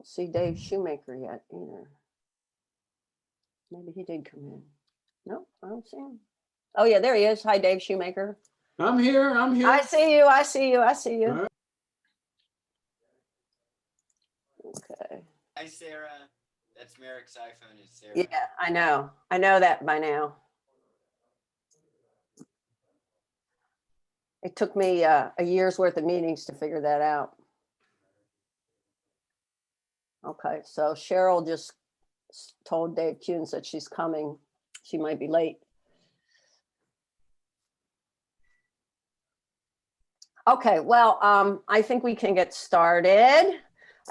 Don't see Dave Shoemaker yet either. Maybe he did come in. No, I don't see him. Oh yeah, there he is. Hi, Dave Shoemaker. I'm here. I'm here. I see you. I see you. I see you. All right. Okay. Hi, Sarah. That's Merrick's iPhone. Is Sarah? Yeah, I know. I know that by now. It took me a year's worth of meetings to figure that out. Okay, so Cheryl just told Dave Kuhns that she's coming. She might be late. Okay, well, I think we can get started.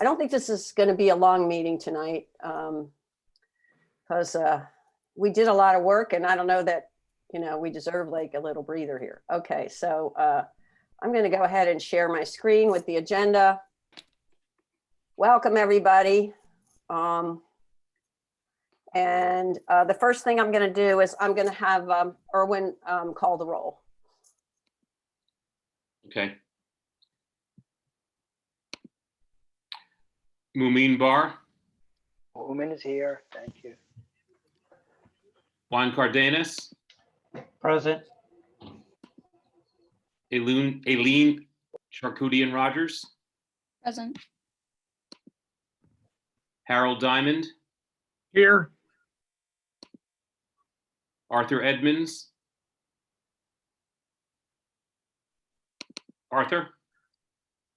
I don't think this is going to be a long meeting tonight because we did a lot of work, and I don't know that, we deserve like a little breather here. Okay, so I'm going to go ahead and share my screen with the agenda. Welcome, everybody. And the first thing I'm going to do is I'm going to have Erwin call the roll. Okay. Mumin Bar, Woman is here. Thank you. Juan Cardenas, Present. Aileen Charcudian Rogers, Present. Harold Diamond, Here. Arthur Edmonds. Arthur?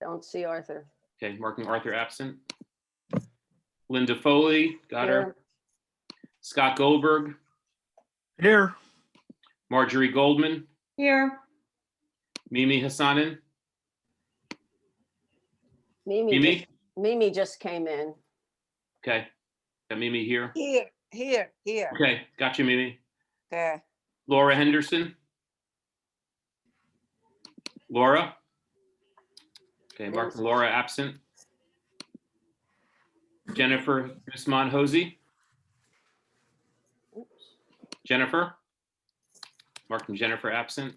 Don't see Arthur. Okay, marking Arthur absent. Linda Foley, got her. Scott Goldberg, Here. Marjorie Goldman, Here. Mimi Hassanin. Mimi just came in. Okay, got Mimi here. Here. Okay, got you, Mimi. Okay. Laura Henderson. Laura. Okay, marking Laura absent. Jennifer Guzman Hosey. Jennifer. Marking Jennifer absent.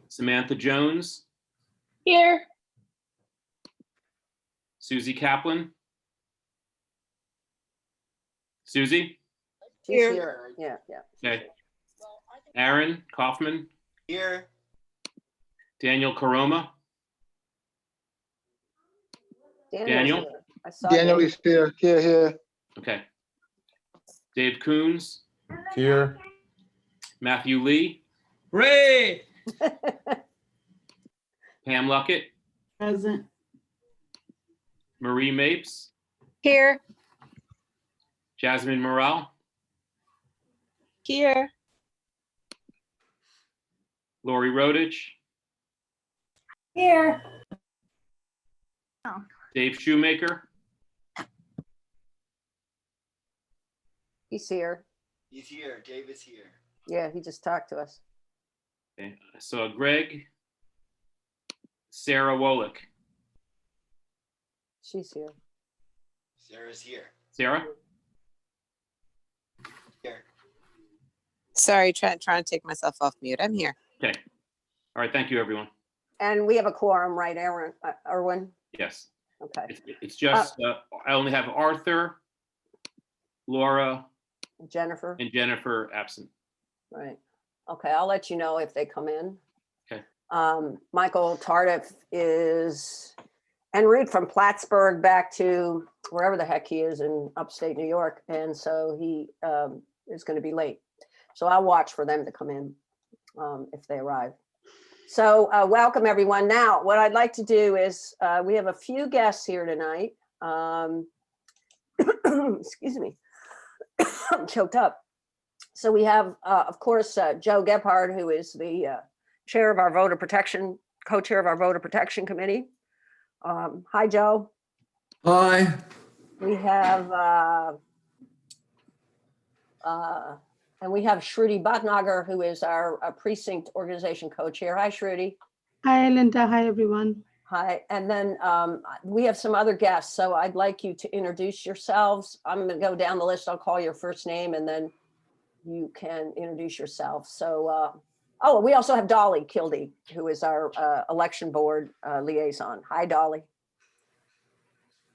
Samantha Jones. Here. Susie Kaplan. Susie. She's here. Yeah. Okay. Aaron Kaufman. Here. Daniel Karoma. Daniel? Here. I saw Daniel is here. Here. Okay. Dave Coons. Here. Matthew Lee. Ray. Pam Luckett. Present. Marie Mapes. Here. Jasmine Morrell. Here. Lori Rodich. Here. Dave Shoemaker. He's here. He's here. Dave is here. Yeah, he just talked to us. Okay. So Greg. Sarah Wolick. She's here. Sarah's here. Sarah? Here. Sorry, trying to take myself off mute. I'm here. Okay. All right. Thank you, everyone. And we have a quorum, right, Erwin? Yes. Okay. It's just, I only have Arthur, Laura, Jennifer? and Jennifer absent. Right. Okay, I'll let you know if they come in. Okay. Michael Tardif is en route from Plattsburgh back to wherever the heck he is in upstate New York. And so he is going to be late. So I'll watch for them to come in if they arrive. So welcome, everyone. Now, what I'd like to do is we have a few guests here tonight. Excuse me. I'm choked up. So we have, of course, Joe Gebhardt, who is the chair of our voter protection, co-chair of our voter protection committee. Hi, Joe. Hi. We have, and we have Shruti Bhatnagar, who is our precinct organization co-chair. Hi, Shruti. Hi, Linda. Hi, everyone. Hi, and then we have some other guests, so I'd like you to introduce yourselves. I'm going to go down the list. I'll call your first name, and then you can introduce yourself. So, oh, we also have Dolly Kildee, who is our election board liaison. Hi, Dolly.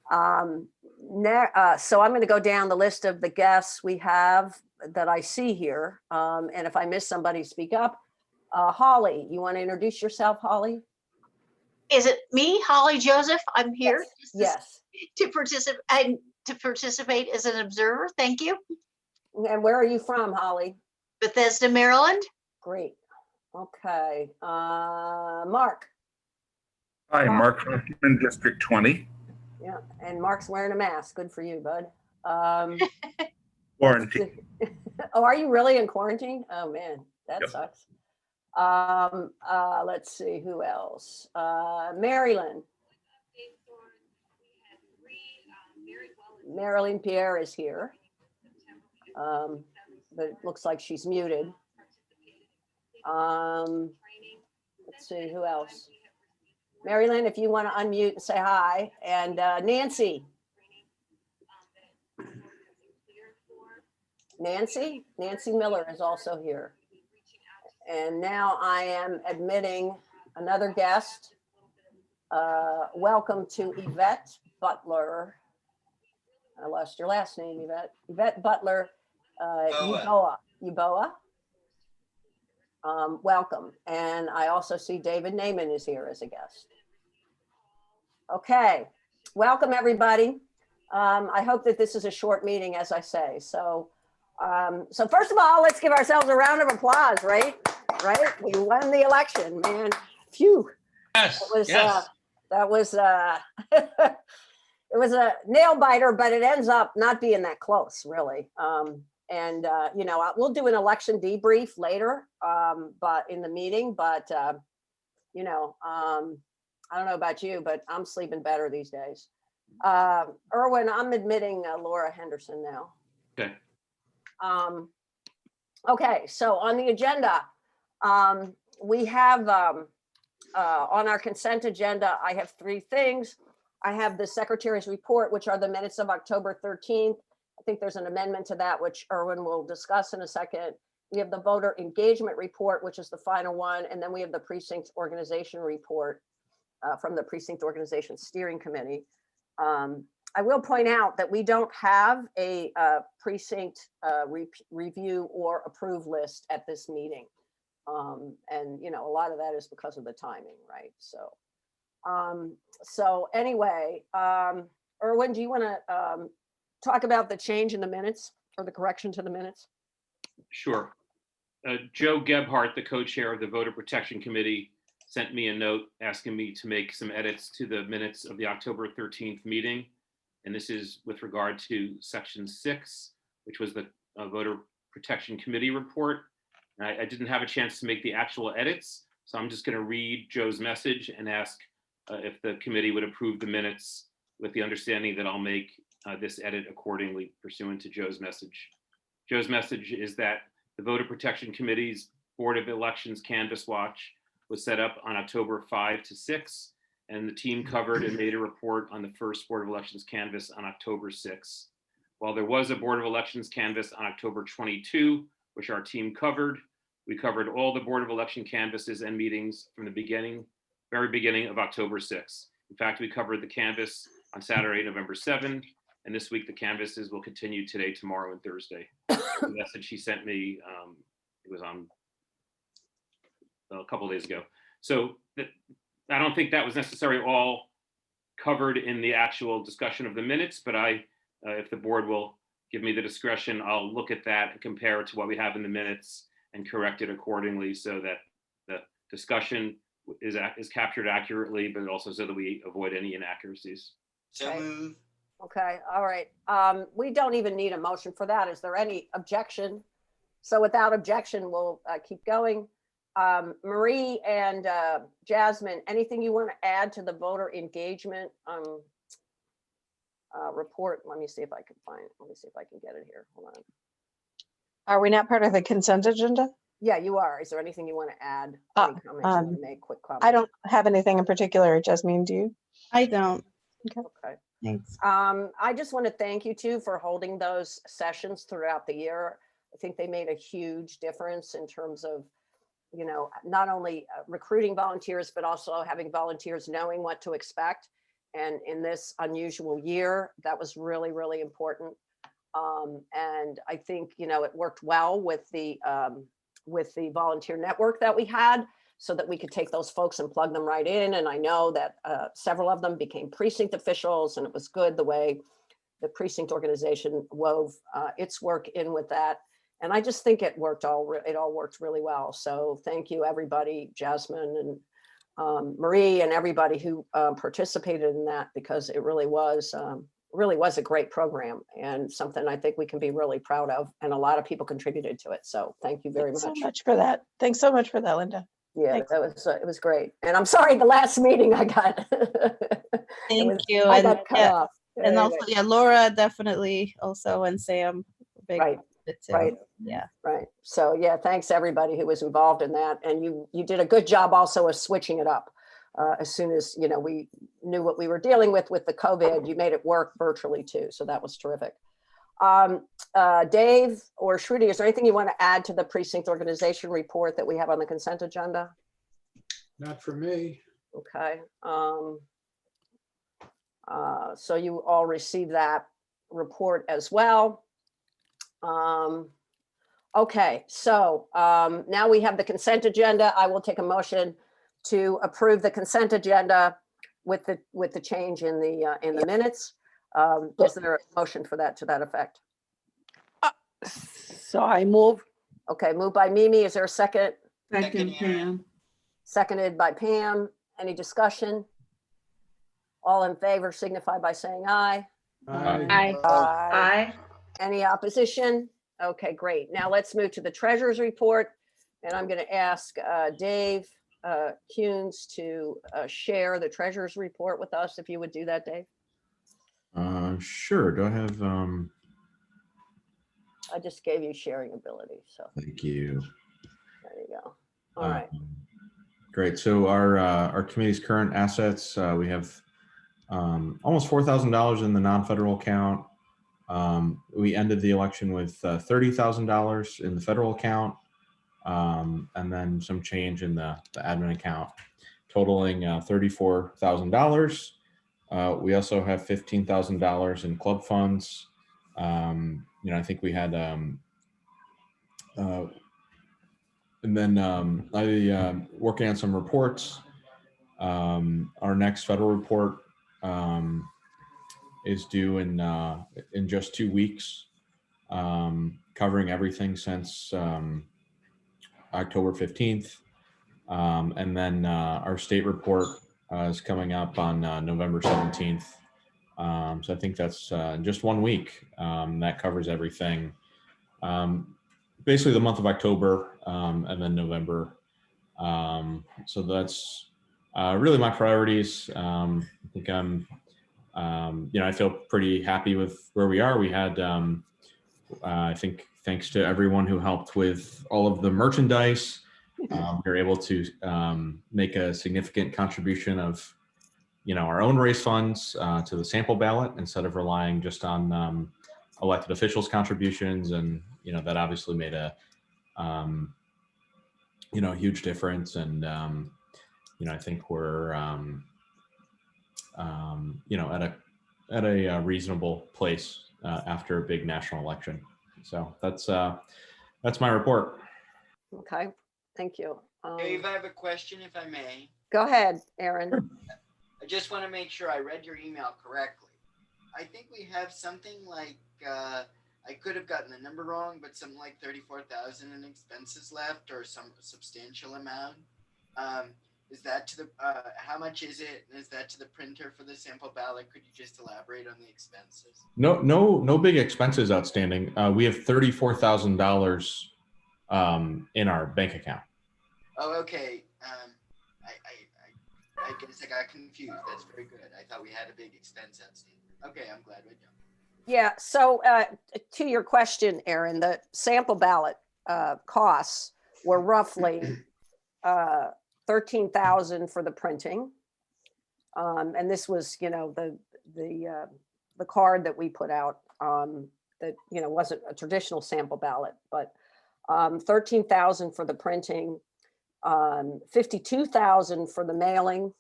So I'm going to go down the list of the guests we have that I see here. And if I miss somebody, speak up. Holly, you want to introduce yourself, Holly? Is it me, Holly Joseph? I'm here Yes. to participate as an observer. Thank you. And where are you from, Holly? Bethesda, Maryland. Great. Okay. Mark. Hi, Mark Hoffman, District 20, Yeah. And Mark's wearing a mask. Good for you, bud. quarantine. Oh, are you really in quarantine? Oh man, that Yep. sucks. Let's see who else. Marilyn. Marilyn Pierre is here. But it looks like she's muted. Let's see who else. Marilyn, if you want to unmute and say hi. And Nancy. Nancy Miller is also here. And now I am admitting another guest. Welcome to Yvette Butler. I lost your last name, Yvette. Yvette Butler, Uboa. Welcome. And I also see David Naiman is here as a guest. Okay, welcome everybody. I hope that this is a short meeting, as I say. So first of all, let's give ourselves a round of applause, right? Right? We won the election, man. Phew. Yes. That was it was a nail biter, but it ends up not being that close, really. We'll do an election debrief later, but in the meeting. But I don't know about you, but I'm sleeping better these days. Erwin, I'm admitting Laura Henderson now. Okay. Okay, so on the agenda, we have on our consent agenda, I have three things. I have the secretary's report, which are the minutes of October 13th. I think there's an amendment to that, which Erwin will discuss in a second. We have the voter engagement report, which is the final one. And then we have the precinct organization report from the precinct organization steering committee. I will point out that we don't have a precinct review or approve list at this meeting. A lot of that is because of the timing, right? So anyway, Erwin, do you want to talk about the change in the minutes or the correction to the minutes? Sure. Joe Gebhardt, the co-chair of the Voter Protection Committee, sent me a note asking me to make some edits to the minutes of the October 13th meeting. And this is with regard to section 6, which was the Voter Protection Committee report. And I didn't have a chance to make the actual edits, so I'm just going to read Joe's message and ask if the committee would approve the minutes with the understanding that I'll make this edit accordingly pursuant to Joe's message. Joe's message is that the Voter Protection Committee's Board of Elections Canvas Watch was set up on October 5 to 6, and the team covered and made a report on the first Board of Elections canvas on October 6. While there was a Board of Elections canvas on October 22, which our team covered, we covered all the Board of Election canvases and meetings from the very beginning of October 6. In fact, we covered the canvas on Saturday, November 7, and this week the canvases will continue today, tomorrow, and Thursday. The message he sent me, it was on a couple of days ago. So I don't think that was necessarily all covered in the actual discussion of the minutes, but if the board will give me the discretion, I'll look at that and compare it to what we have in the minutes and correct it accordingly so that the discussion is captured accurately, but also so that we avoid any inaccuracies. So Okay. move. Okay, all right. We don't even need a motion for that. Is there any objection? So without objection, we'll keep going. Marie and Jasmine, anything you want to add to the voter engagement report? Let me see if I can get it here. Hold on. Are we not part of the consent agenda? Yeah, you are. Is there anything you want to add? Any comments you want to make? Quick comments? I don't have anything in particular. Jasmine, do you? I don't. Okay. Thanks. I just want to thank you too for holding those sessions throughout the year. I think they made a huge difference in terms of, not only recruiting volunteers, but also having volunteers knowing what to expect And in this unusual year, that was really, really important. And I think, you know, it worked well with the volunteer network that we had, so that we could take those folks and plug them right in. And I know that several of them became precinct officials, and it was good the way the precinct organization wove its work in with that. And I just think it all worked really well. So thank you, everybody, Jasmine and Marie and everybody who participated in that, because it really was a great program and something I think we can be really proud of. And a lot of people contributed to it. So thank you very Thanks much. so much for that. Thanks so much for that, Linda. Yeah, Thanks. that was it was great. And I'm sorry, the last meeting I got. Thank you. I And got cut yeah, off. and also, yeah, Laura definitely also, and Sam. a big Right, part of it too. right. Yeah. Right. So yeah, thanks everybody who was involved in that. And you did a good job also of switching it up. As soon as, you know, we knew what we were dealing with the COVID, you made it work virtually too. So that was terrific. Dave or Shruti, is there anything you want to add to the precinct organization report that we have on the consent agenda? Not for me. Okay. So you all received that report as well. Okay, so now we have the consent agenda. I will take a motion to approve the consent agenda with the change in the minutes. Is there a motion for that, to that effect? So I move. Okay, moved by Mimi. Is there a second? Second, Aaron. Seconded by Pam. Any discussion? All in favor signify by saying aye. Aye. Aye. Any opposition? Okay, great. Now let's move to the treasurer's report. And I'm going to ask Dave Kuhns to share the treasurer's report with us, if you would do that, Dave. Sure. Do I have, I just gave you sharing ability, so thank you. there you go. All right. Great. So our committee's current assets, we have almost $4,000 in the non-federal account. We ended the election with $30,000 in the federal account, and then some change in the admin account, totaling $34,000. We also have $15,000 in club funds. You know, I think we had, and then I working on some reports. Our next federal report is due in just 2 weeks, covering everything since October 15th. And then our state report is coming up on November 17th. So I think that's just 1 week. That covers everything. Basically the month of October and then November. So that's really my priorities. I think I'm, you know, I feel pretty happy with where we are. We had, I think, thanks to everyone who helped with all of the merchandise, we were able to make a significant contribution of, you know, our own race funds to the sample ballot instead of relying just on elected officials' contributions. And, you know, that obviously made a, you know, huge difference. And, you know, I think we're, you know, at a reasonable place after a big national election. So that's my report. Okay, thank you. Dave, I have a question, if I may. Go ahead, Aaron. I just want to make sure I read your email correctly. I think we have something like, I could have gotten the number wrong, but something like 34,000 in expenses left, or some substantial amount. Is that to the, how much is it? Is that to the printer for the sample ballot? Could you just elaborate on the expenses? No big expenses outstanding. We have $34,000 in our bank account. Oh, okay. I guess I got confused. That's very good. I thought we had a big expense outstanding. Okay, I'm glad we don't. Yeah, so to your question, Aaron, the sample ballot costs were roughly $13,000 for the printing. And this was, you know, the card that we put out that, you know, wasn't a traditional sample ballot, but $13,000 for the printing, $52,000 for the mailing,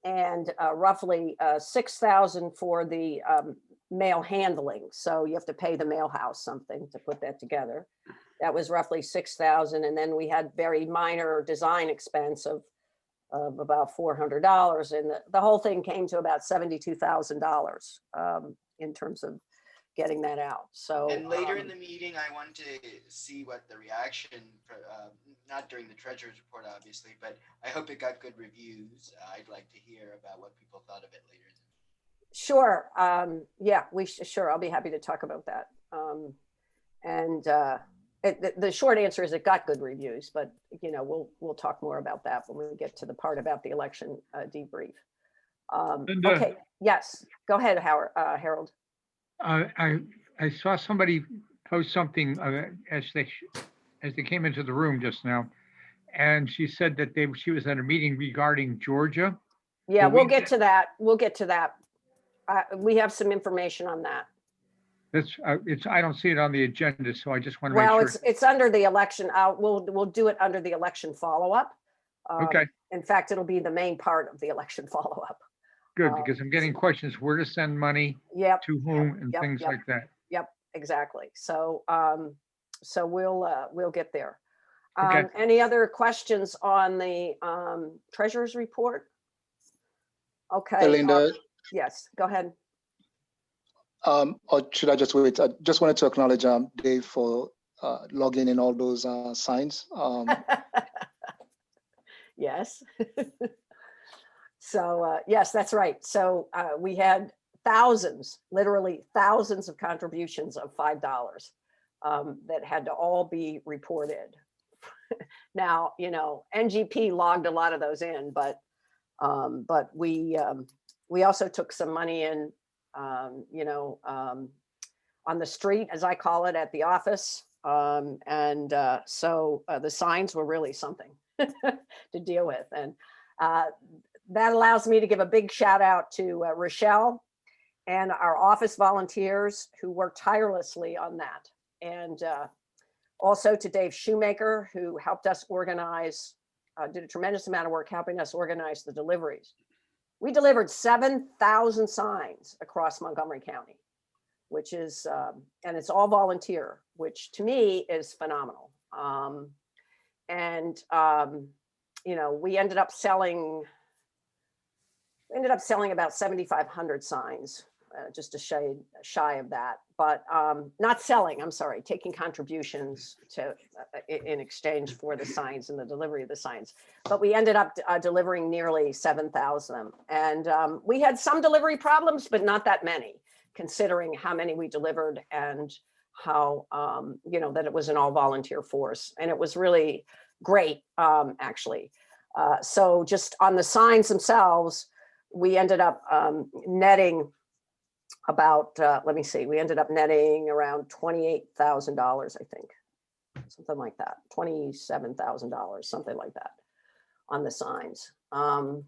and roughly 6,000 for the mail handling. So you have to pay the mail house something to put that together. That was roughly 6,000. And then we had very minor design expense of about $400. And the whole thing came to about $72,000 in terms of getting that out. So And later in the meeting, I want to see what the reaction, not during the treasurer's report, obviously, but I hope it got good reviews. I'd like to hear about what people thought of it later. sure. Yeah, sure. I'll be happy to talk about that. The short answer is it got good reviews, but we'll talk more about that when we get to the part about the election debrief. Linda. Okay. Yes. Go ahead, Harold. I saw somebody post something as they came into the room just now, and she said that she was at a meeting regarding Georgia. Yeah, Well, we'll get to that. We'll get to that. We have some information on that. I don't see it on the agenda, so I just want to make Well, sure. it's under the election. We'll do it under the election follow-up. Okay, In fact, it'll be the main part of the election follow-up. good, because I'm getting questions where to send money, Yep. to whom, and Yep, things yep. like that. Yep, exactly. So we'll get there. Okay. Any other questions on the treasurer's report? Okay. Linda, Yes, go ahead. or should I just wait? I just wanted to acknowledge Dave for logging in all those signs. Yes. So yes, that's right. So we had thousands, literally thousands of contributions of $5 that had to all be reported. Now, NGP logged a lot of those in, but we also took some money in, on the street, as I call it, at the office. So the signs were really something to deal with. And that allows me to give a big shout out to Rochelle and our office volunteers who worked tirelessly on that. And also to Dave Shoemaker, who helped us organize, did a tremendous amount of work helping us organize the deliveries. We delivered 7,000 signs across Montgomery County, which is, and it's all volunteer, which to me is phenomenal. We ended up selling about 7,500 signs, just a shade shy of that, but not selling, I'm sorry, taking contributions in exchange for the signs and the delivery of the signs. But we ended up delivering nearly 7,000 of them. And we had some delivery problems, but not that many, considering how many we delivered and how, that it was an all volunteer force. And it was really great, actually. So just on the signs themselves, we ended up netting about, we ended up netting around $28,000, I think, something like that, $27,000, something like that on the signs. The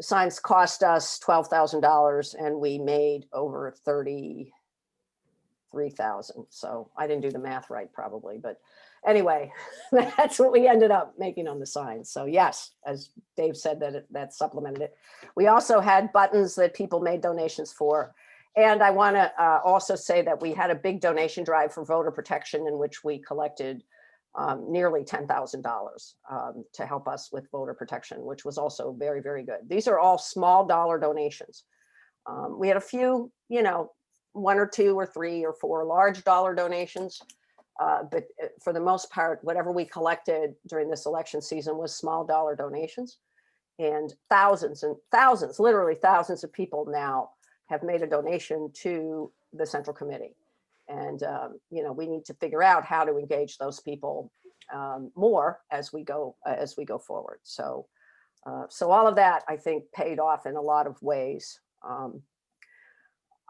signs cost us $12,000 and we made over 33,000. So I didn't do the math right, probably, but anyway, that's what we ended up making on the signs. So yes, as Dave said, that supplemented it. We also had buttons that people made donations for. And I want to also say that we had a big donation drive for voter protection in which we collected nearly $10,000 to help us with voter protection, which was also very, very good. These are all small dollar donations. We had a few, 1 or 2 or 3 or 4 large dollar donations. But for the most part, whatever we collected during this election season was small dollar donations. And thousands and thousands, literally thousands of people now have made a donation to the Central Committee. And, we need to figure out how to engage those people more as we go forward. So all of that, I think, paid off in a lot of ways.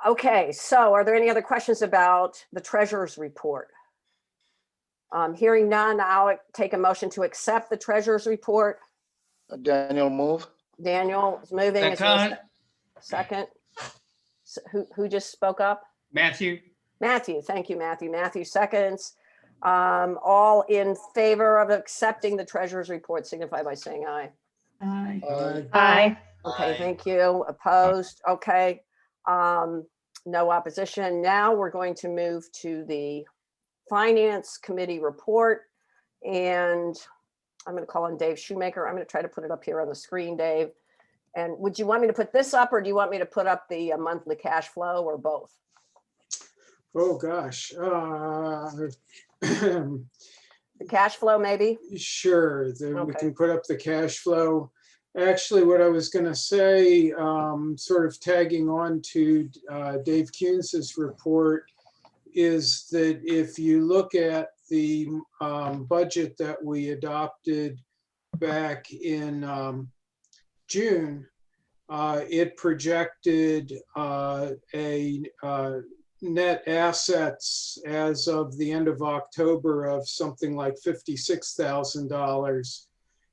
Okay, so are there any other questions about the treasurer's report? Hearing none, I'll take a motion to accept the treasurer's report. Daniel, move. Daniel is moving. Is there a second? Who just spoke up? Matthew. Matthew, thank you, Matthew. Matthew seconds. All in favor of accepting the treasurer's report signify by saying aye. Aye. Aye. Aye. Okay, Aye. thank you. Opposed? Okay. No opposition. Now we're going to move to the Finance Committee report. And I'm going to call on Dave Shoemaker. I'm going to try to put it up here on the screen, Dave. And would you want me to put this up, or do you want me to put up the monthly cash flow, or both? Oh, gosh. The cash flow, maybe? Sure, we Okay. can put up the cash flow. Actually, what I was going to say, sort of tagging on to Dave Kuhn's report, is that if you look at the budget that we adopted back in June, it projected a net assets as of the end of October of something like $56,000.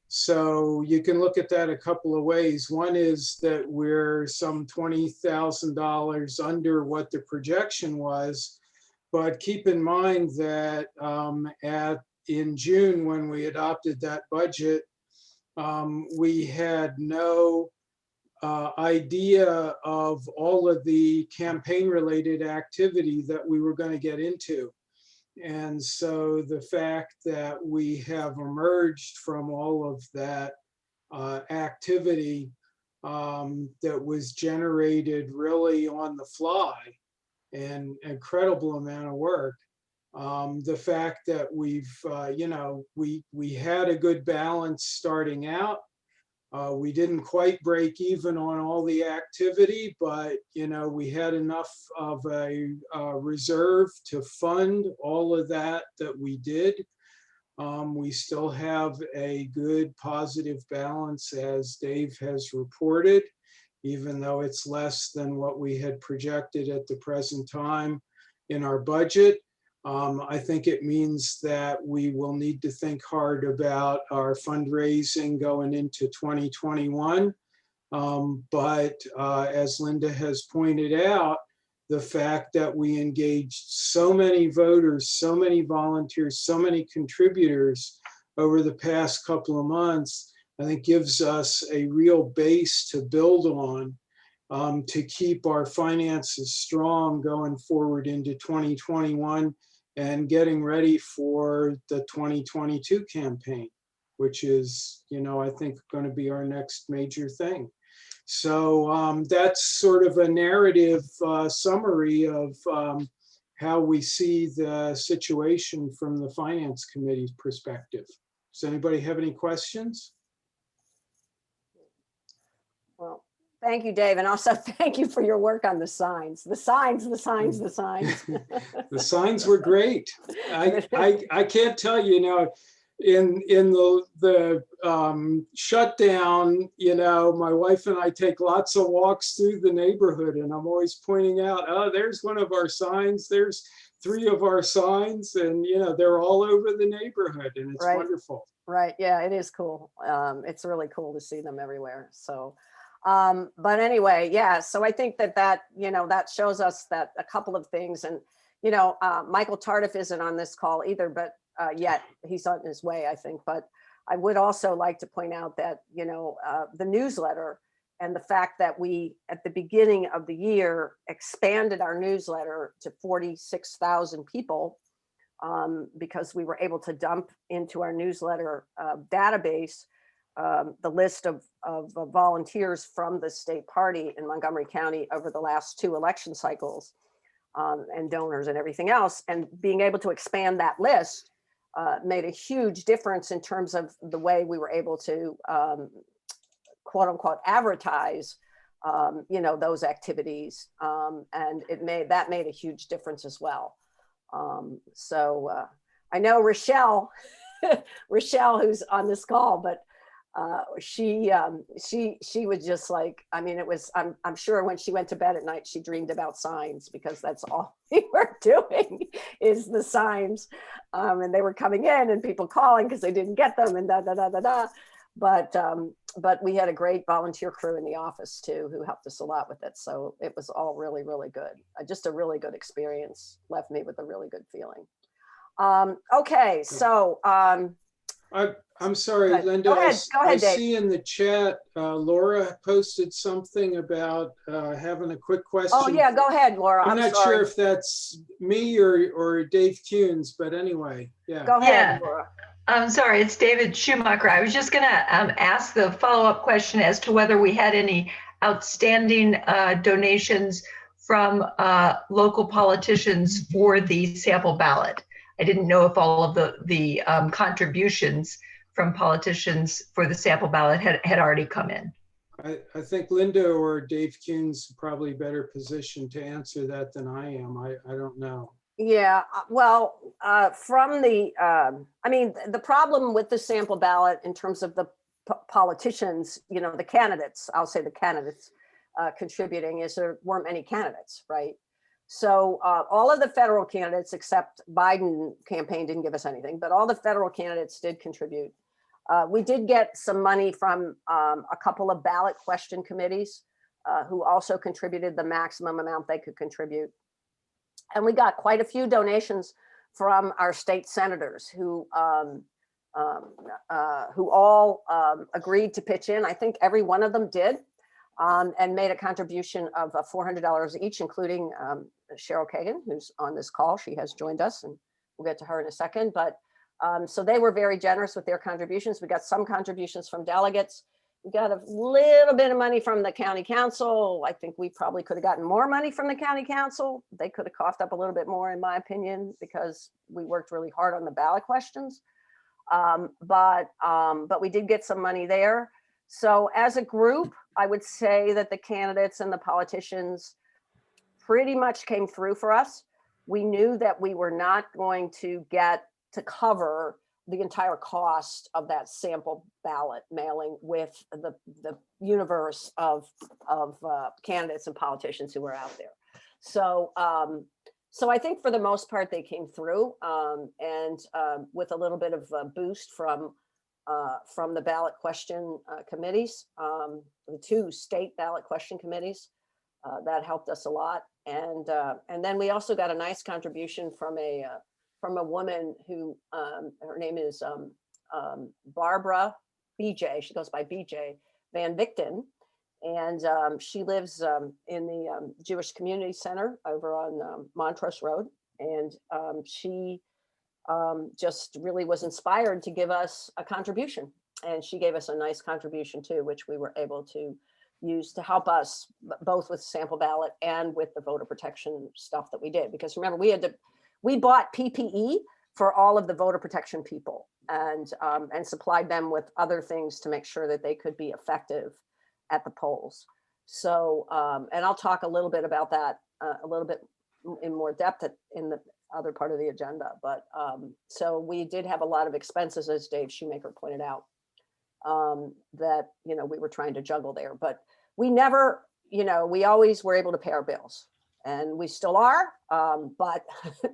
So you can look at that a couple of ways. One is that we're some $20,000 under what the projection was, but keep in mind that in June, when we adopted that budget, we had no idea of all of the campaign related activity that we were going to get into. And so the fact that we have emerged from all of that activity that was generated really on the fly, an incredible amount of work. The fact that we've, we had a good balance starting out. We didn't quite break even on all the activity, but we had enough of a reserve to fund all of that we did. We still have a good positive balance, as Dave has reported, even though it's less than what we had projected at the present time in our budget. I think it means that we will need to think hard about our fundraising going into 2021. But as Linda has pointed out, the fact that we engaged so many voters, so many volunteers, so many contributors over the past couple of months, I think gives us a real base to build on to keep our finances strong going forward into 2021 and getting ready for the 2022 campaign, which is, I think going to be our next major thing. So that's sort of a narrative summary of how we see the situation from the Finance Committee's perspective. Does anybody have any questions? Well, thank you, Dave. And also thank you for your work on the signs. The signs. The signs were great. I can't tell you, in the shutdown, my wife and I take lots of walks through the neighborhood, and I'm always pointing out, oh, there's one of our signs, there's 3 of our signs, and they're all over the neighborhood, and it's wonderful. Right. Yeah, it is cool. It's really cool to see them everywhere. So, but anyway, yeah. So I think that shows us that a couple of things, and Michael Tardif isn't on this call either, but yet he's on his way, I think. But I would also like to point out that the newsletter, and the fact that we at the beginning of the year expanded our newsletter to 46,000 people. Because we were able to dump into our newsletter database the list of volunteers from the state party in Montgomery County over the last 2 election cycles, and donors and everything else. And being able to expand that list made a huge difference in terms of the way we were able to quote unquote advertise those activities, and that made a huge difference as well. So I know Rochelle, who's on this call, but she was just like, I'm sure when she went to bed at night, she dreamed about signs, because that's all we were doing is the signs. And they were coming in and people calling because they didn't get them and da. But we had a great volunteer crew in the office too, who helped us a lot with it. So it was all really, really good. Just a really good experience, left me with a really good feeling. Okay, so. I'm sorry, Go ahead. Linda. Go ahead. Go ahead, I Dave. see in the chat, Laura posted something about having a quick question. Oh, yeah, go ahead, Laura. I'm not sorry. sure if that's me or Dave Kuhns, but anyway, yeah. Go ahead, Yeah. Laura. I'm sorry, it's David Schumacher. I was just going to ask the follow-up question as to whether we had any outstanding donations from local politicians for the sample ballot. I didn't know if all of the contributions from politicians for the sample ballot had already come in. I think Linda or Dave Kuhns are probably better positioned to answer that than I am. I don't know. Yeah, well, from the, I mean, the problem with the sample ballot in terms of the politicians, you know, the candidates, I'll say the candidates contributing is there weren't many candidates, right? So all of the federal candidates except Biden campaign didn't give us anything, but all the federal candidates did contribute. We did get some money from a couple of ballot question committees who also contributed the maximum amount they could contribute. And we got quite a few donations from our state senators who all agreed to pitch in. I think every one of them did, and made a contribution of $400 each, including Cheryl Kagan, who's on this call. She has joined us, and we'll get to her in a second. But so they were very generous with their contributions. We got some contributions from delegates. We got a little bit of money from the county council. I think we probably could have gotten more money from the county council. They could have coughed up a little bit more, in my opinion, because we worked really hard on the ballot questions. But we did get some money there. So as a group, I would say that the candidates and the politicians pretty much came through for us. We knew that we were not going to get to cover the entire cost of that sample ballot mailing with the universe of candidates and politicians who were out there. So so I think for the most part they came through, and with a little bit of a boost from the ballot question committees, the two state ballot question committees, that helped us a lot. And then we also got a nice contribution from a woman who, her name is Barbara BJ, she goes by BJ Van Victen, and she lives in the Jewish Community Center over on Montrose Road, and she just really was inspired to give us a contribution, and she gave us a nice contribution too, which we were able to use to help us both with sample ballot and with the voter protection stuff that we did. Because remember, we bought PPE for all of the voter protection people, and supplied them with other things to make sure that they could be effective at the polls. So, and I'll talk a little bit about that a little bit in more depth in the other part of the agenda. But so we did have a lot of expenses, as Dave Shoemaker pointed out, that, you know, we were trying to juggle there. But we never, you know, we always were able to pay our bills. And we still are, but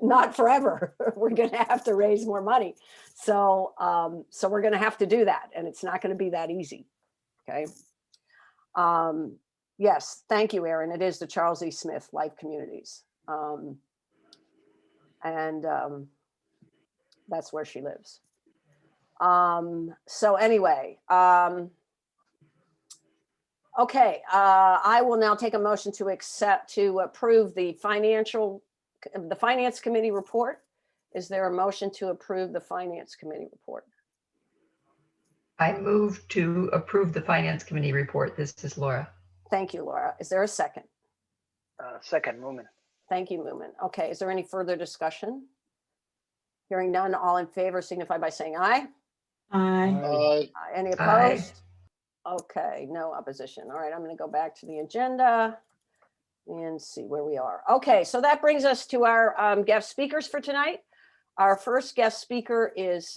not forever. We're going to have to raise more money. So, so we're going to have to do that, and it's not going to be that easy. Okay. Yes, thank you, Erin. It is the Charles E. Smith Life Communities, and that's where she lives. So anyway. Okay, I will now take a motion to approve the Finance Committee report. Is there a motion to approve the Finance Committee report? I move to approve the Finance Committee report. This is Laura. Thank you, Laura. Is there a second? Second, Moomin. Thank you, Moomin. Okay, is there any further discussion? Hearing none, all in favor signify by saying aye. Aye. Any opposed? Okay, no opposition. All right, I'm going to go back to the agenda and see where we are. Okay, so that brings us to our guest speakers for tonight. Our first guest speaker is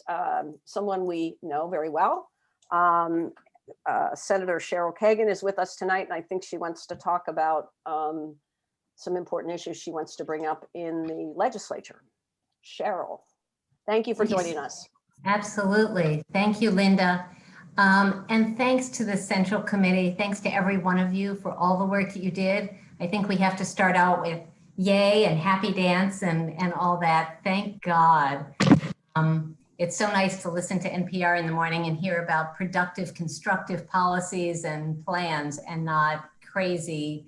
someone we know very well. Senator Cheryl Kagan is with us tonight, and I think she wants to talk about some important issues she wants to bring up in the legislature. Cheryl, thank you for joining us. Absolutely. Thank you, Linda. And thanks to the Central Committee. Thanks to every one of you for all the work that you did. I think we have to start out with yay and happy dance and all that. Thank God. it's so nice to listen to NPR in the morning and hear about productive, constructive policies and plans, and not crazy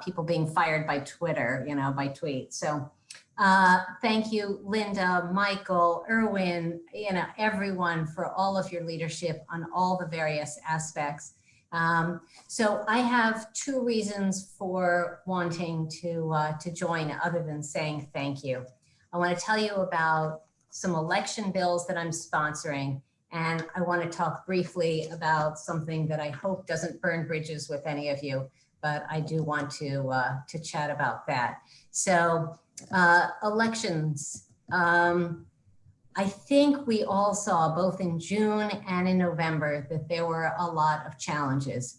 people being fired by Twitter, by tweets. So thank you, Linda, Michael, Erwin, everyone, for all of your leadership on all the various aspects. So I have two reasons for wanting to join, other than saying thank you. I want to tell you about some election bills that I'm sponsoring, and I want to talk briefly about something that I hope doesn't burn bridges with any of you, but I do want to chat about that. So elections. I think we all saw, both in June and in November, that there were a lot of challenges,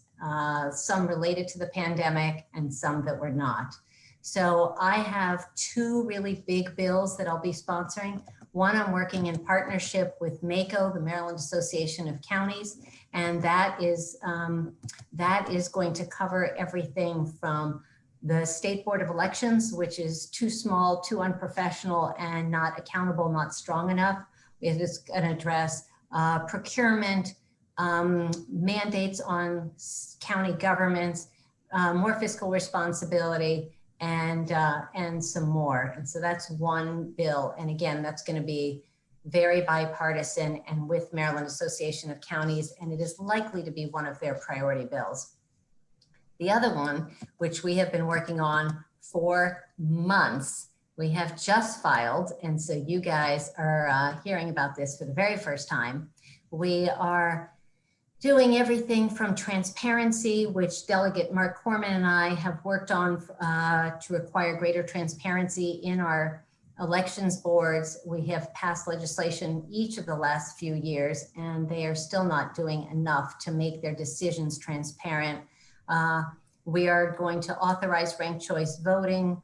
some related to the pandemic and some that were not. So I have two really big bills that I'll be sponsoring. One, I'm working in partnership with MACO, the Maryland Association of Counties, and that is going to cover everything from the State Board of Elections, which is too small, too unprofessional, and not accountable, not strong enough. It is going to address procurement, mandates on county governments, more fiscal responsibility, and some more. And so that's one bill. And again, that's going to be very bipartisan and with Maryland Association of Counties, and it is likely to be one of their priority bills. The other one, which we have been working on for months, we have just filed, and so you guys are hearing about this for the very first time. We are doing everything from transparency, which Delegate Mark Corman and I have worked on to require greater transparency in our elections boards. We have passed legislation each of the last few years, and they are still not doing enough to make their decisions transparent. We are going to authorize ranked choice voting.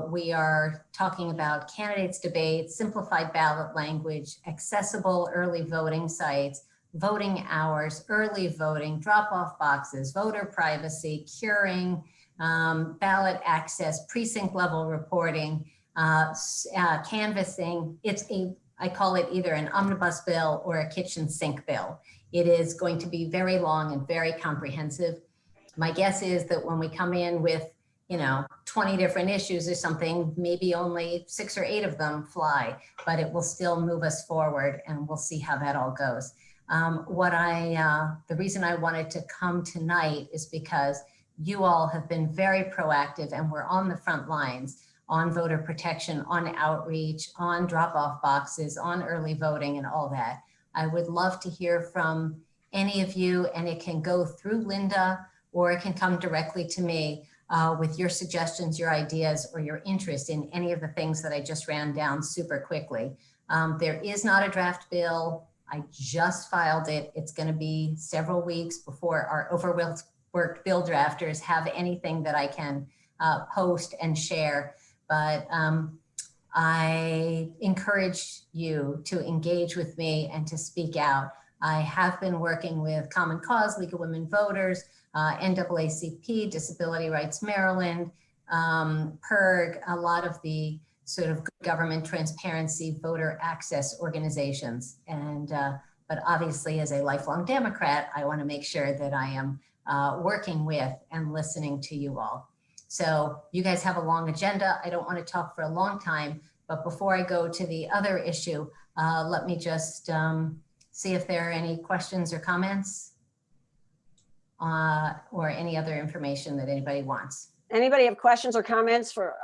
We are talking about candidates debates, simplified ballot language, accessible early voting sites, voting hours, early voting, drop-off boxes, voter privacy, curing, ballot access, precinct level reporting, canvassing. I call it either an omnibus bill or a kitchen sink bill. It is going to be very long and very comprehensive. My guess is that when we come in with 20 different issues or something, maybe only 6 or 8 of them fly, but it will still move us forward, and we'll see how that all goes. The reason I wanted to come tonight is because you all have been very proactive, and we're on the front lines on voter protection, on outreach, on drop-off boxes, on early voting and all that. I would love to hear from any of you, and it can go through Linda, or it can come directly to me with your suggestions, your ideas, or your interest in any of the things that I just ran down super quickly. There is not a draft bill. I just filed it. It's going to be several weeks before our overworked bill drafters have anything that I can post and share. But I encourage you to engage with me and to speak out. I have been working with Common Cause, League of Women Voters, NAACP, Disability Rights Maryland, PIRG, a lot of the sort of government transparency, voter access organizations. But obviously, as a lifelong Democrat, I want to make sure that I am working with and listening to you all. So you guys have a long agenda. I don't want to talk for a long time, but before I go to the other issue, let me just see if there are any questions or comments or any other information that anybody wants. Anybody have questions or comments for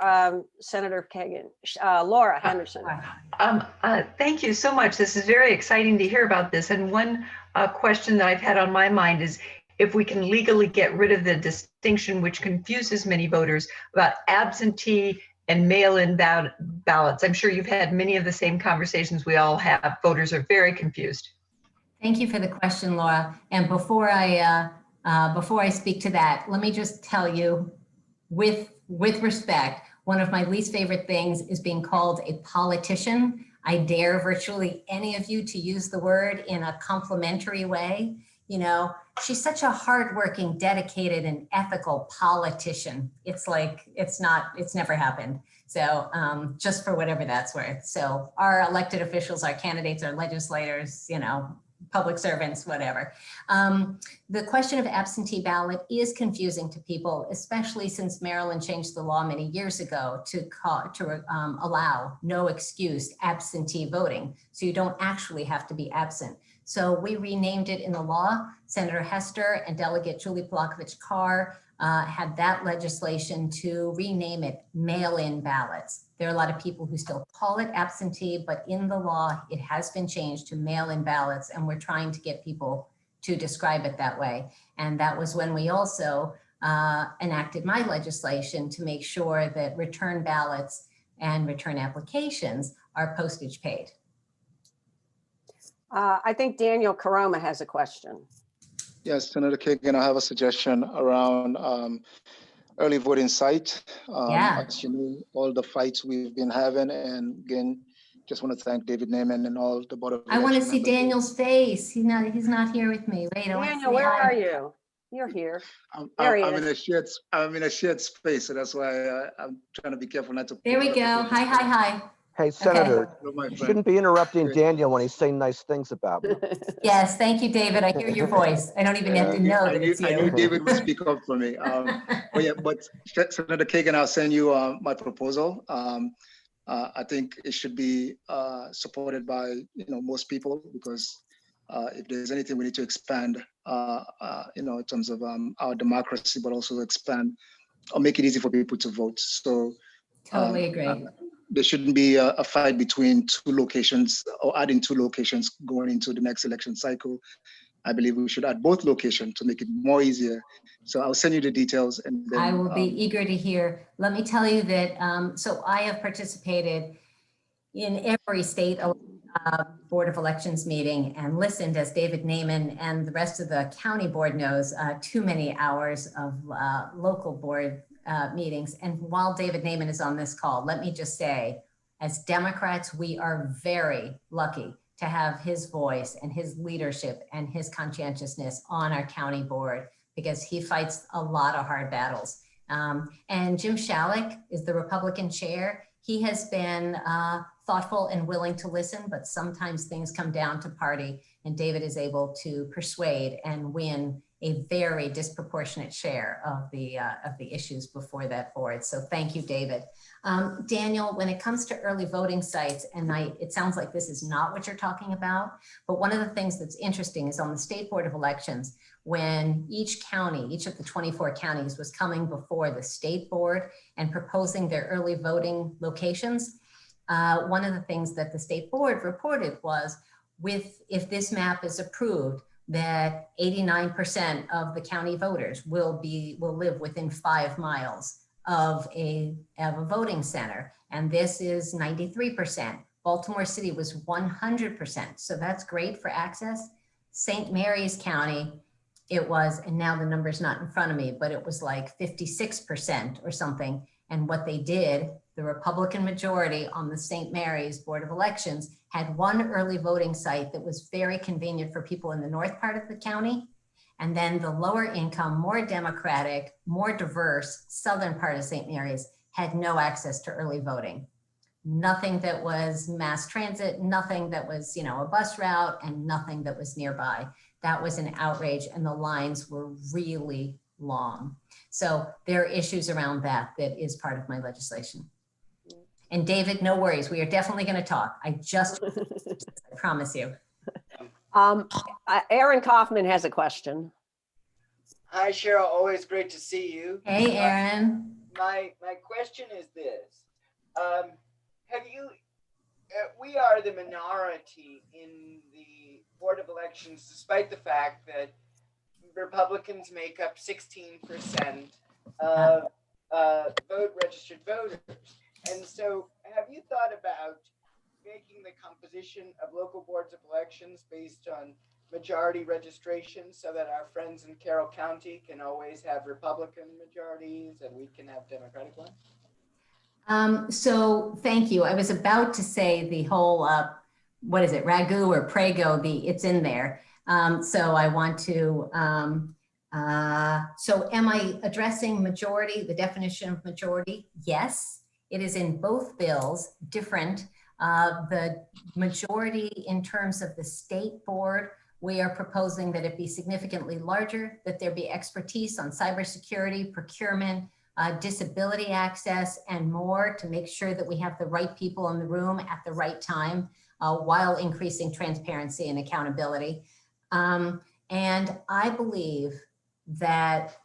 Senator Kagan? Laura Henderson. Thank you so much. This is very exciting to hear about this. And one question that I've had on my mind is if we can legally get rid of the distinction which confuses many voters about absentee and mail-in ballots. I'm sure you've had many of the same conversations we all have. Voters are very confused. Thank you for the question, Laura. And before I speak to that, let me just tell you, with respect, one of my least favorite things is being called a politician. I dare virtually any of you to use the word in a complimentary way. you know, she's such a hardworking, dedicated, and ethical politician. It's like, it's never happened. So just for whatever that's worth. So our elected officials, our candidates, our legislators, you know, public servants, whatever. The question of absentee ballot is confusing to people, especially since Maryland changed the law many years ago to allow no excused absentee voting. So you don't actually have to be absent. So we renamed it in the law. Senator Hester and Delegate Julie Polakovich-Carr had that legislation to rename it mail-in ballots. There are a lot of people who still call it absentee, but in the law, it has been changed to mail-in ballots, and we're trying to get people to describe it that way. And that was when we also enacted my legislation to make sure that return ballots and return applications are postage paid. I think Daniel Caroma has a question. Yes, Senator Kagan, I have a suggestion around early voting site. As you know, all the fights we've been having, and again, just want to thank David Naiman and all the board of I want to see election members. Daniel's face. He's not here with me. Wait, Daniel, where are you? You're here. There he I'm is. in a shared space, so that's why I'm trying to be careful not to. There we go. Hi. Hey, Senator, Hello, my you friend. shouldn't be interrupting Good. Daniel when he's saying nice things about me. Yes, thank you, David. I hear your voice. I don't even have to know that it's I knew you. David would speak up for me. But Senator Kagan, I'll send you my proposal. I think it should be supported by most people, because if there's anything we need to expand, in terms of our democracy, but also expand or make it easy for people to vote. So Totally agree. there shouldn't be a fight between two locations or adding two locations going into the next election cycle. I believe we should add both locations to make it more easier. So I'll send you the details, and then, I will be eager to hear. Let me tell you that, so I have participated in every state Board of Elections meeting and listened, as David Naiman and the rest of the county board knows, too many hours of local board meetings. And while David Naiman is on this call, let me just say, as Democrats, we are very lucky to have his voice and his leadership and his conscientiousness on our county board, because he fights a lot of hard battles. And Jim Shalik is the Republican chair. He has been thoughtful and willing to listen, but sometimes things come down to party, and David is able to persuade and win a very disproportionate share of the issues before that board. So thank you, David. Daniel, when it comes to early voting sites, and it sounds like this is not what you're talking about, but one of the things that's interesting is on the State Board of Elections, when each county, each of the 24 counties was coming before the state board and proposing their early voting locations, one of the things that the state board reported was, if this map is approved, that 89% of the county voters will live within 5 miles of a voting center. And this is 93%. Baltimore City was 100%. So that's great for access. St. Mary's County, it was, and now the number's not in front of me, but it was like 56% or something. And what they did, the Republican majority on the St. Mary's Board of Elections had one early voting site that was very convenient for people in the north part of the county. And then the lower income, more Democratic, more diverse southern part of St. Mary's had no access to early voting. Nothing that was mass transit, nothing that was, a bus route, and nothing that was nearby. That was an outrage, and the lines were really long. So there are issues around that is part of my legislation. And David, no worries. We are definitely going to talk. I promise you. Aaron Kaufman has a question. Hi, Cheryl. Always great to see you. Hey, Aaron. My question is this. We are the minority in the Board of Elections, despite the fact that Republicans make up 16% of registered voters. And so have you thought about making the composition of local boards of elections based on majority registration, so that our friends in Carroll County can always have Republican majorities and we can have Democratic ones? So thank you. I was about to say the whole, what is it, ragu or prego, it's in there. So I want to, so am I addressing majority, the definition of majority? Yes, it is in both bills, different. The majority in terms of the state board, we are proposing that it be significantly larger, that there be expertise on cybersecurity, procurement, disability access, and more to make sure that we have the right people in the room at the right time while increasing transparency and accountability. And I believe that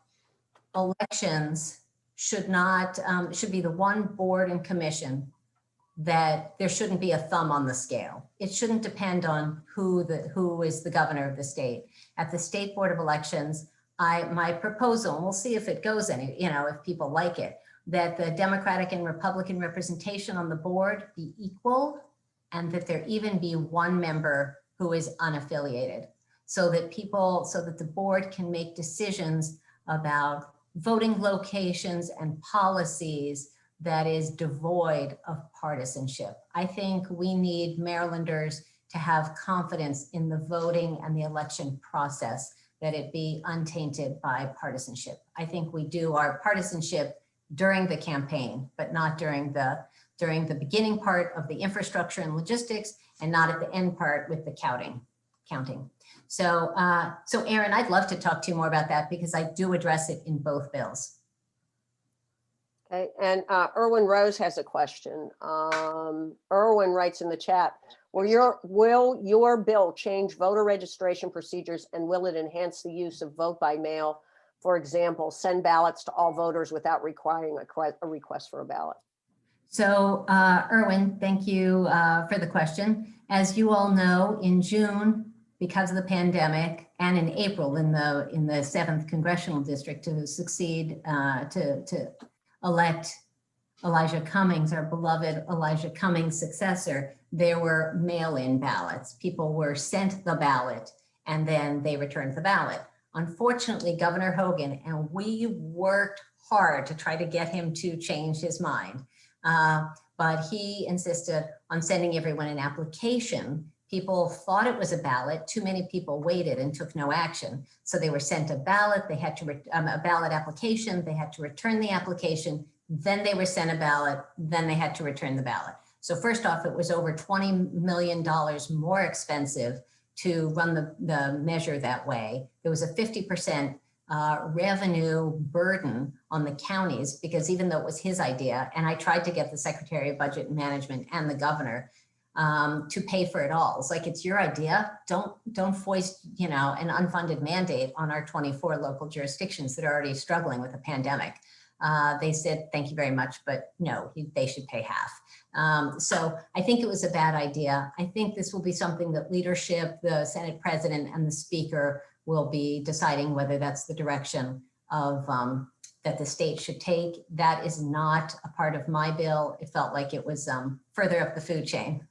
elections should not, should be the one board and commission that there shouldn't be a thumb on the scale. It shouldn't depend on who is the governor of the state. At the State Board of Elections, my proposal, and we'll see if it goes any, if people like it, that the Democratic and Republican representation on the board be equal, and that there even be one member who is unaffiliated, so that the board can make decisions about voting locations and policies that is devoid of partisanship. I think we need Marylanders to have confidence in the voting and the election process, that it be untainted by partisanship. I think we do our partisanship during the campaign, but not during the beginning part of the infrastructure and logistics, and not at the end part with the counting. So Aaron, I'd love to talk to you more about that, because I do address it in both bills. Okay, and Erwin Rose has a question. Erwin writes in the chat, will your bill change voter registration procedures, and will it enhance the use of vote by mail? For example, send ballots to all voters without requiring a request for a ballot. So Erwin, thank you for the question. As you all know, in June, because of the pandemic, and in April in the 7th Congressional District, to succeed, to elect Elijah Cummings, our beloved Elijah Cummings successor, there were mail-in ballots. People were sent the ballot and then they returned the ballot. Unfortunately, Governor Hogan, and we worked hard to try to get him to change his mind, but he insisted on sending everyone an application. People thought it was a ballot. Too many people waited and took no action. So they were sent a ballot. They had to a ballot application. They had to return the application. Then they were sent a ballot. Then they had to return the ballot. So first off, it was over $20 million more expensive to run the measure that way. There was a 50% revenue burden on the counties, because even though it was his idea, and I tried to get the Secretary of Budget and Management and the governor to pay for it all. It's like, it's your idea. Don't foist, an unfunded mandate on our 24 local jurisdictions that are already struggling with a pandemic. They said, thank you very much, but no, they should pay half. So I think it was a bad idea. I think this will be something that leadership, the Senate President and the Speaker will be deciding whether that's the direction of that the state should take. That is not a part of my bill. It felt like it was further up the food chain.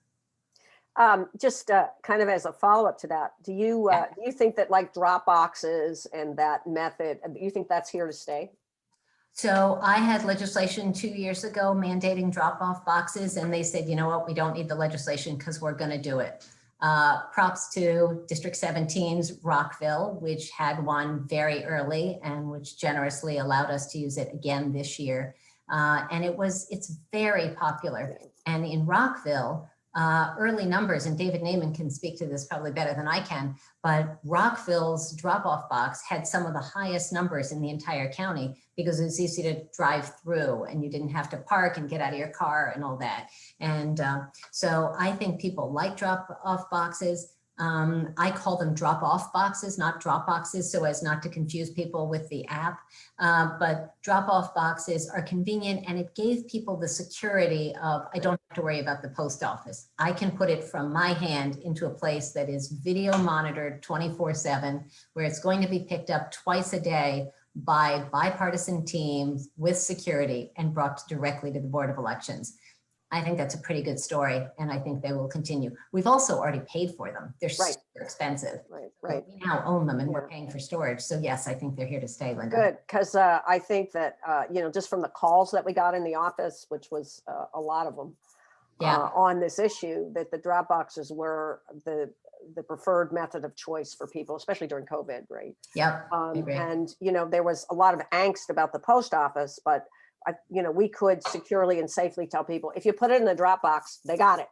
Just kind of as a follow-up to that, do you think that like drop boxes and that method, do you think that's here to stay? So I had legislation 2 years ago mandating drop-off boxes, and they said, you know what, we don't need the legislation because we're going to do it. Props to District 17's Rockville, which had one very early and which generously allowed us to use it again this year. And it's very popular. And in Rockville, early numbers, and David Naiman can speak to this probably better than I can, but Rockville's drop-off box had some of the highest numbers in the entire county because it was easy to drive through and you didn't have to park and get out of your car and all that. And so I think people like drop-off boxes. I call them drop-off boxes, not drop boxes, so as not to confuse people with the app. But drop-off boxes are convenient, and it gave people the security of, I don't have to worry about the post office. I can put it from my hand into a place that is video monitored 24/7, where it's going to be picked up twice a day by bipartisan teams with security and brought directly to the Board of Elections. I think that's a pretty good story, and I think they will continue. We've also already paid for them. They're super expensive. Right. We now own them, and we're paying for storage. So yes, I think they're here to stay, Linda. Good, because I think that, just from the calls that we got in the office, which was a lot of them on this issue, that the drop boxes were the preferred method of choice for people, especially during COVID, right? Yep. I agree. And, you know, there was a lot of angst about the post office, but you know, we could securely and safely tell people, if you put it in the Dropbox, they got it.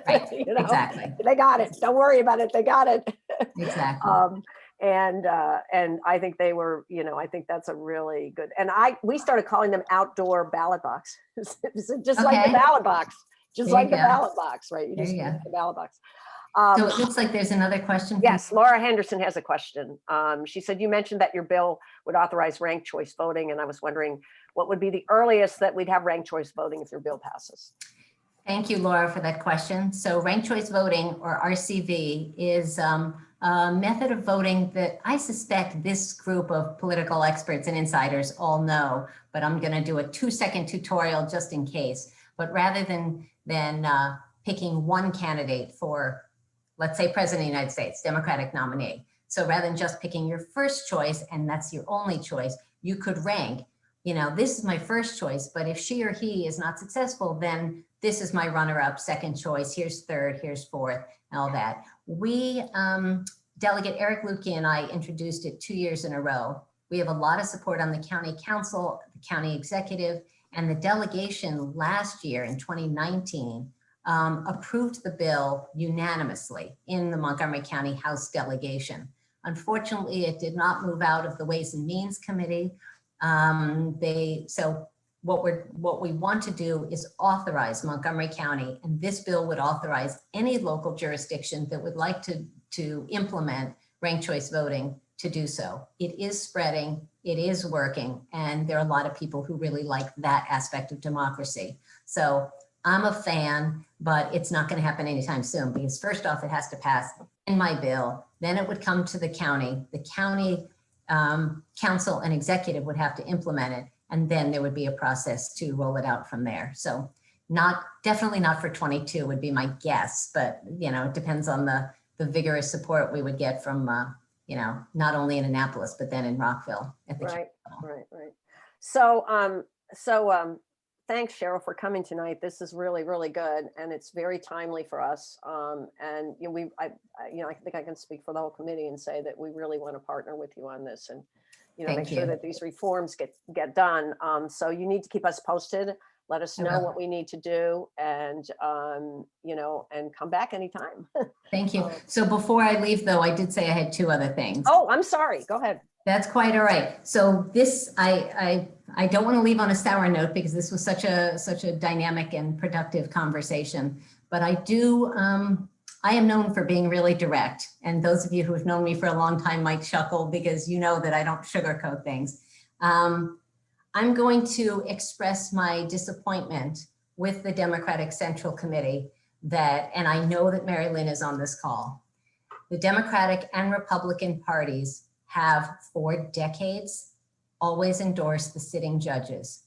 Right. You know, Exactly. they got it. Don't worry about it. They got it. Exactly. And I think they were, you know, I think that's a really good, and we started calling them outdoor ballot box. Just like the Okay. ballot box, just There like you the go. ballot box, right? You There just you use go. the ballot box. So it looks like there's another question. from- Yes, Laura Henderson has a question. She said, you mentioned that your bill would authorize ranked choice voting, and I was wondering what would be the earliest that we'd have ranked choice voting if your bill passes? Thank you, Laura, for that question. So ranked choice voting, or RCV, is a method of voting that I suspect this group of political experts and insiders all know, but I'm going to do a 2-second tutorial just in case. But rather than picking one candidate for, let's say, President of the United States, Democratic nominee. So rather than just picking your first choice, and that's your only choice, you could rank, you know, this is my first choice, but if she or he is not successful, then this is my runner-up, second choice, here's third, here's fourth, and all that. We, Delegate Eric Lukey and I introduced it 2 years in a row. We have a lot of support on the county council, the county executive, and the delegation last year in 2019 approved the bill unanimously in the Montgomery County House delegation. Unfortunately, it did not move out of the Ways and Means Committee. So what we want to do is authorize Montgomery County, and this bill would authorize any local jurisdiction that would like to implement ranked choice voting to do so. It is spreading, it is working, and there are a lot of people who really like that aspect of democracy. So I'm a fan, but it's not going to happen anytime soon, because first off, it has to pass in my bill. Then it would come to the county. The county council and executive would have to implement it, and then there would be a process to roll it out from there. So definitely not for 22 would be my guess, but you know, it depends on the vigorous support we would get from you know, not only in Annapolis, but then in Rockville. At the Right. So, thanks, Cheryl, for coming tonight. This is really, really good, and it's very timely for us. And you know, I think I can speak for the whole committee and say that we really want to partner with you on this, and you know, make sure that these reforms get done. So you need to keep us posted. Let us know what we need to do, and you know, and come back anytime. Thank you. So before I leave, though, I did say I had 2 other things. Oh, I'm sorry. Go ahead. That's quite all right. So this, I don't want to leave on a sour note, because this was such a dynamic and productive conversation. But I am known for being really direct. And those of you who have known me for a long time might chuckle, because you know that I don't sugarcoat things. I'm going to express my disappointment with the Democratic Central Committee and I know that Mary Lynn is on this call. The Democratic and Republican parties have for decades always endorsed the sitting judges.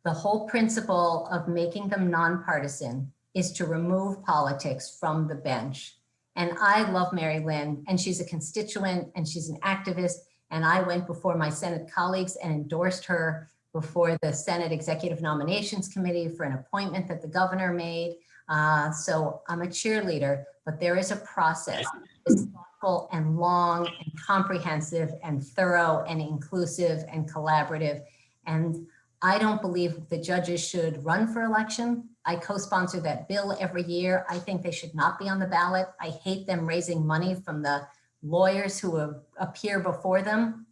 The whole principle of making them nonpartisan is to remove politics from the bench. And I love Mary Lynn, and she's a constituent and she's an activist. And I went before my Senate colleagues and endorsed her before the Senate Executive Nominations Committee for an appointment that the governor made. So I'm a cheerleader, but there is a process. It's thoughtful and long and comprehensive and thorough and inclusive and collaborative. And I don't believe the judges should run for election. I co-sponsor that bill every year. I think they should not be on the ballot. I hate them raising money from the lawyers who appear before them.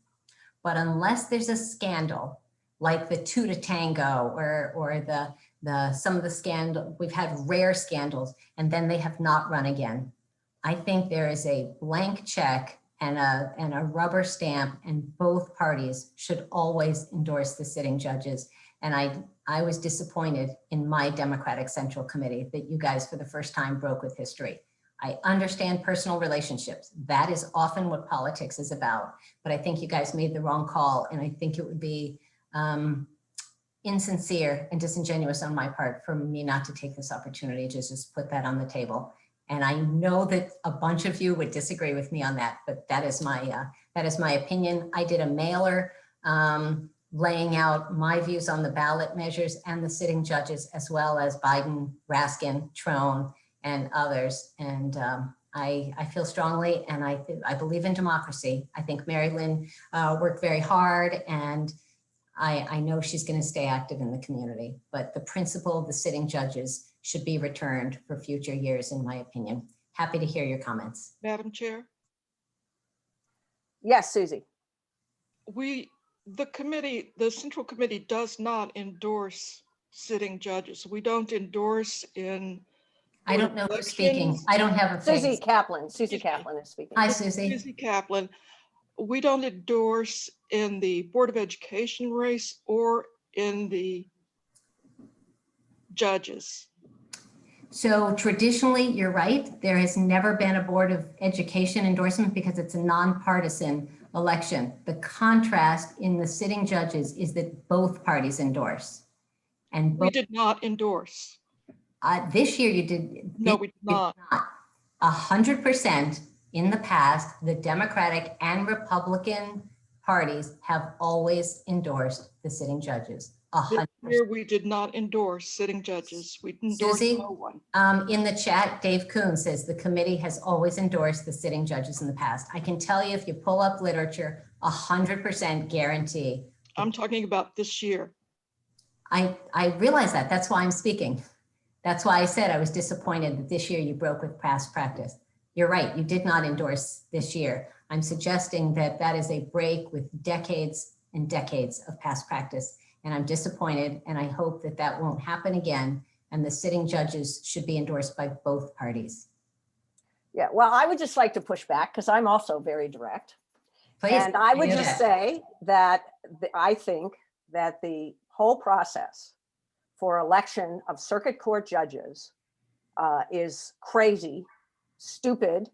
But unless there's a scandal, like the 2 to Tango or some of the scandal, we've had rare scandals, and then they have not run again. I think there is a blank check and a rubber stamp, and both parties should always endorse the sitting judges. And I was disappointed in my Democratic Central Committee that you guys for the first time broke with history. I understand personal relationships. That is often what politics is about. But I think you guys made the wrong call. And I think it would be insincere and disingenuous on my part for me not to take this opportunity to just put that on the table. And I know that a bunch of you would disagree with me on that, but that is my opinion. I did a mailer laying out my views on the ballot measures and the sitting judges, as well as Biden, Raskin, Trone, and others. And I feel strongly, and I believe in democracy. I think Mary Lynn worked very hard, and I know she's going to stay active in the community, but the principle of the sitting judges should be returned for future years, in my opinion. Happy to hear your comments. Madam Chair, Yes, Susie. the Central Committee does not endorse sitting judges. We don't endorse in. I don't know who's speaking. I don't have a Susie face. Kaplan. Susie Kaplan is speaking. Hi, Susie. Susie Kaplan. We don't endorse in the Board of Education race or in the judges. So traditionally, you're right. There has never been a Board of Education endorsement because it's a nonpartisan election. The contrast in the sitting judges is that both parties endorse. And We did not endorse. this year you did. No, we did not. 100% in the past, the Democratic and Republican parties have always endorsed the sitting judges. This 100%. year we did not endorse sitting judges. We endorsed Susie, no one. in the chat, Dave Kuhn says the committee has always endorsed the sitting judges in the past. I can tell you if you pull up literature, 100% guarantee. I'm talking about this year. I realize that. That's why I'm speaking. That's why I said I was disappointed that this year you broke with past practice. You're right. You did not endorse this year. I'm suggesting that that is a break with decades and decades of past practice. And I'm disappointed, and I hope that that won't happen again. And the sitting judges should be endorsed by both parties. Yeah, well, I would just like to push back because I'm also very direct. Please, And I would do just that. say that I think that the whole process for election of circuit court judges is crazy, stupid,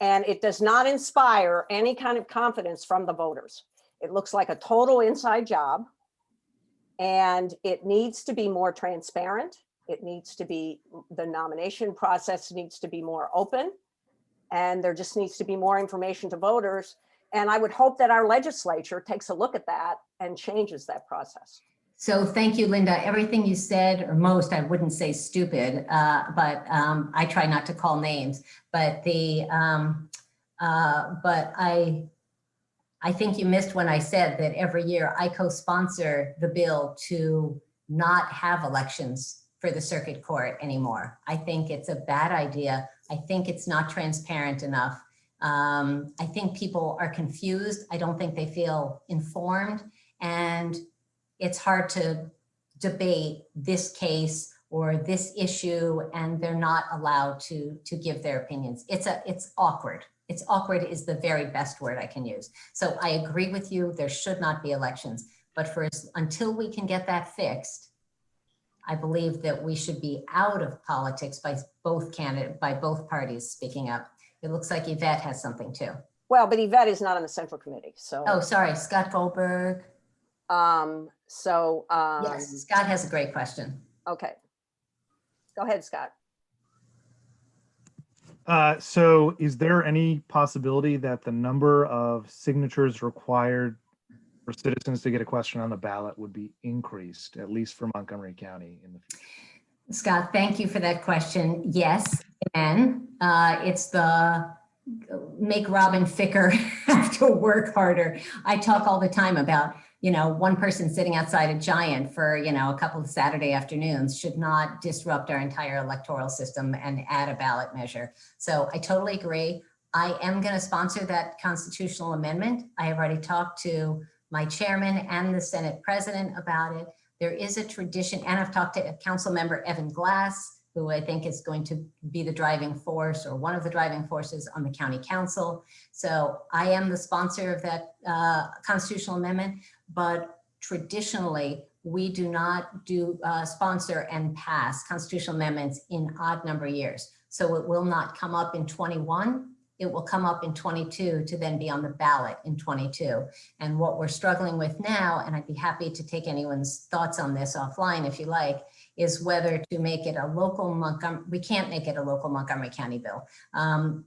and it does not inspire any kind of confidence from the voters. It looks like a total inside job, and it needs to be more transparent. It needs to be, the nomination process needs to be more open, and there just needs to be more information to voters. And I would hope that our legislature takes a look at that and changes that process. So thank you, Linda. Everything you said, or most, I wouldn't say stupid, but I try not to call names. But I think you missed when I said that every year I co-sponsor the bill to not have elections for the circuit court anymore. I think it's a bad idea. I think it's not transparent enough. I think people are confused. I don't think they feel informed, and it's hard to debate this case or this issue, and they're not allowed to give their opinions. It's awkward. It's awkward is the very best word I can use. So I agree with you. There should not be elections, but until we can get that fixed, I believe that we should be out of politics by both parties speaking up. It looks like Yvette has something too. Well, but Yvette is not on the central committee, so. Oh, sorry, Scott Goldberg. Yes, Scott has a great question. Okay. Go ahead, Scott. So is there any possibility that the number of signatures required for citizens to get a question on the ballot would be increased, at least for Montgomery County in the future? Scott, thank you for that question. Yes, and it's the make Robin Ficker have to work harder. I talk all the time about, one person sitting outside a Giant for, a couple of Saturday afternoons should not disrupt our entire electoral system and add a ballot measure. So I totally agree. I am going to sponsor that constitutional amendment. I have already talked to my chairman and the Senate president about it. There is a tradition, and I've talked to Council Member Evan Glass, who I think is going to be the driving force or one of the driving forces on the county council. So I am the sponsor of that constitutional amendment, but traditionally we do not sponsor and pass constitutional amendments in odd number years. So it will not come up in 21. It will come up in 22 to then be on the ballot in 22. And what we're struggling with now, and I'd be happy to take anyone's thoughts on this offline if you like, is whether to make it a local Montgomery. We can't make it a local Montgomery County bill.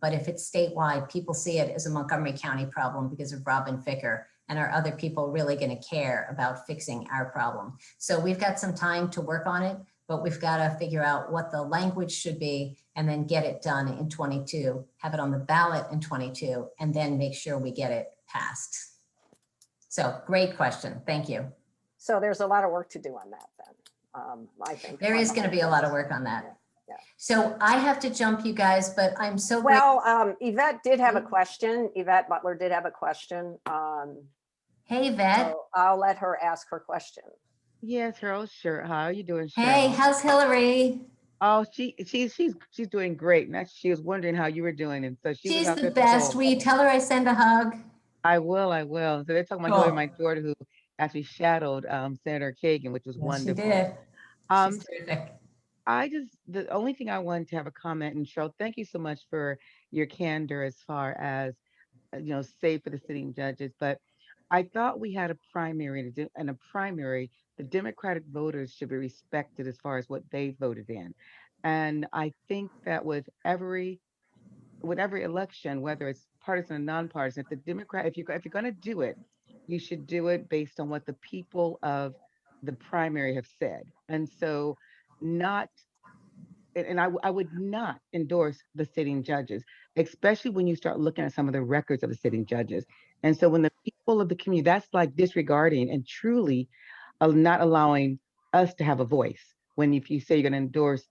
But if it's statewide, people see it as a Montgomery County problem because of Robin Ficker. And are other people really going to care about fixing our problem? So we've got some time to work on it. but we've got to figure out what the language should be and then get it done in 22, have it on the ballot in 22, and then make sure we get it passed. So great question. Thank you. So there's a lot of work to do on that then, I think. There is going to be a lot of work on that. So I have to jump, you guys, but I'm so grateful. Well, Yvette did have a question. Yvette Butler did have a question. Hey, Yvette. So I'll let her ask her question. Yes, Cheryl, sure. How are you doing, Cheryl? Hey, how's Hillary? Oh, she's doing great. And she was wondering how you were doing, and so She's the best. Will you tell her I send a hug? I will. So they're talking about Hillary, my daughter, who actually shadowed Senator Kagan, which was wonderful. She did. She's terrific. The only thing I wanted to have a comment, and Cheryl, thank you so much for your candor as far as, save for the sitting judges, but I thought we had a primary, and a primary, the Democratic voters should be respected as far as what they voted in. And I think that with every election, whether it's partisan or nonpartisan, if the Democrat, if you're going to do it, you should do it based on what the people of the primary have said. And so I would not endorse the sitting judges, especially when you start looking at some of the records of the sitting judges. And so when the people of the community, that's like disregarding and truly not allowing us to have a voice. When if you say you're going to endorse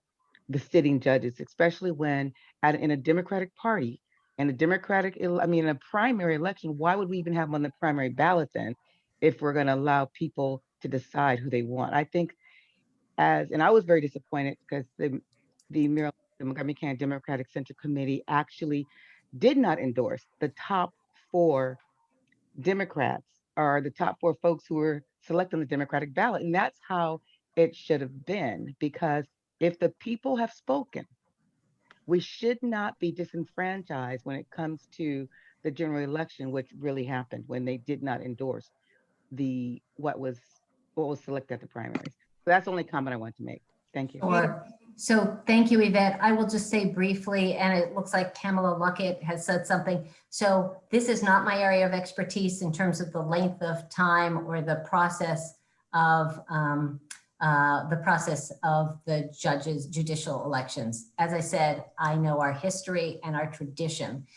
the sitting judges, especially when in a Democratic Party and in a primary election, why would we even have them on the primary ballot then if we're going to allow people to decide who they want? I think and I was very disappointed because the Montgomery County Democratic Central Committee actually did not endorse the top 4 Democrats or the top 4 folks who were selected on the Democratic ballot. And that's how it should have been, because if the people have spoken, we should not be disenfranchised when it comes to the general election, which really happened when they did not endorse what was selected at the primaries. So that's the only comment I want to make. Thank you. Sure. So thank you, Yvette. I will just say briefly, and it looks like Pamela Luckett has said something. So this is not my area of expertise in terms of the length of time or the process of the judicial elections. As I said, I know our history and our tradition.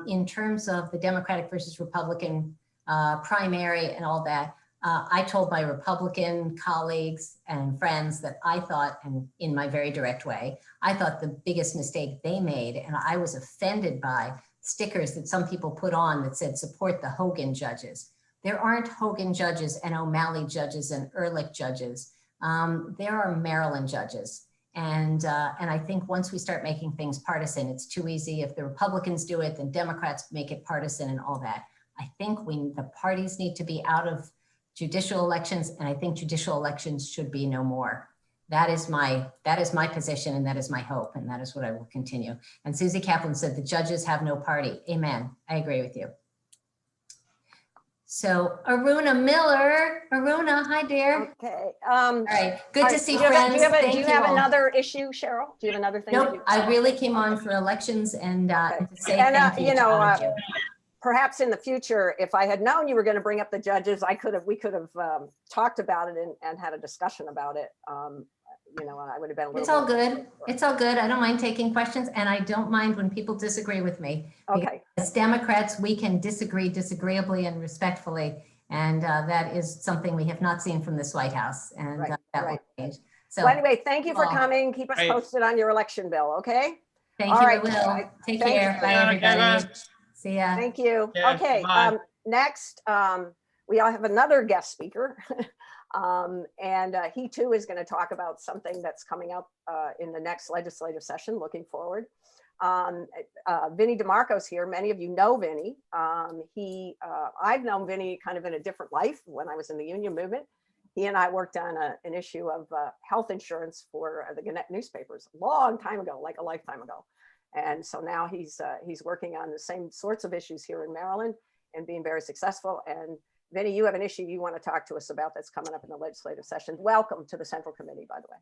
In terms of the Democratic versus Republican primary and all that, I told my Republican colleagues and friends that I thought, and in my very direct way, I thought the biggest mistake they made, and I was offended by stickers that some people put on that said, support the Hogan judges. There aren't Hogan judges and O'Malley judges and Ehrlich judges. There are Maryland judges. And I think once we start making things partisan, it's too easy. If the Republicans do it, then Democrats make it partisan and all that. I think the parties need to be out of judicial elections, and I think judicial elections should be no more. That is my position, and that is my hope, and that is what I will continue. And Susie Kaplan said the judges have no party. Amen. I agree with you. So Aruna Miller, Aruna, hi dear. Okay. All right. Good to see do you friends. Do you have another issue, Cheryl? Do you have another thing? Nope. I really came on for elections and to say thank you to all of you. Perhaps in the future, if I had known you were going to bring up the judges, we could have talked about it and had a discussion about it. I would have been a little. It's all good. It's all good. I don't mind taking questions, and I don't mind when people disagree with me. Okay. As Democrats, we can disagree disagreeably and respectfully, and that is something we have not seen from this White House, and that will change. So well, anyway, thank you for coming. Keep us posted on your election bill, okay? Thank you. I will. Take care. Bye, everybody. See ya. Thank you. Yeah, okay. Next, we all have another guest speaker. And he too is going to talk about something that's coming up in the next legislative session. Looking forward. Vinny DeMarco's here. Many of you know Vinny. I've known Vinny kind of in a different life when I was in the union movement. He and I worked on an issue of health insurance for the Gannett newspapers a long time ago, like a lifetime ago. And so now he's working on the same sorts of issues here in Maryland and being very successful. And Vinny, you have an issue you want to talk to us about that's coming up in the legislative session. Welcome to the Central Committee, by the way.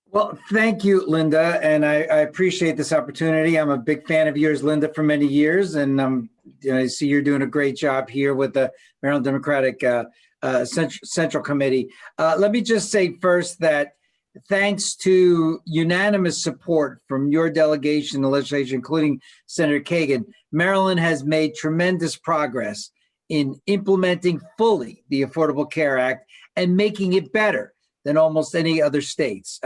Well, thank you, Linda. And I appreciate this opportunity. I'm a big fan of yours, Linda, for many years. And I see you're doing a great job here with the Maryland Democratic Central Committee. Let me just say first that thanks to unanimous support from your delegation, the legislature, including Senator Kagan, Maryland has made tremendous progress in implementing fully the Affordable Care Act and making it better than almost any other states.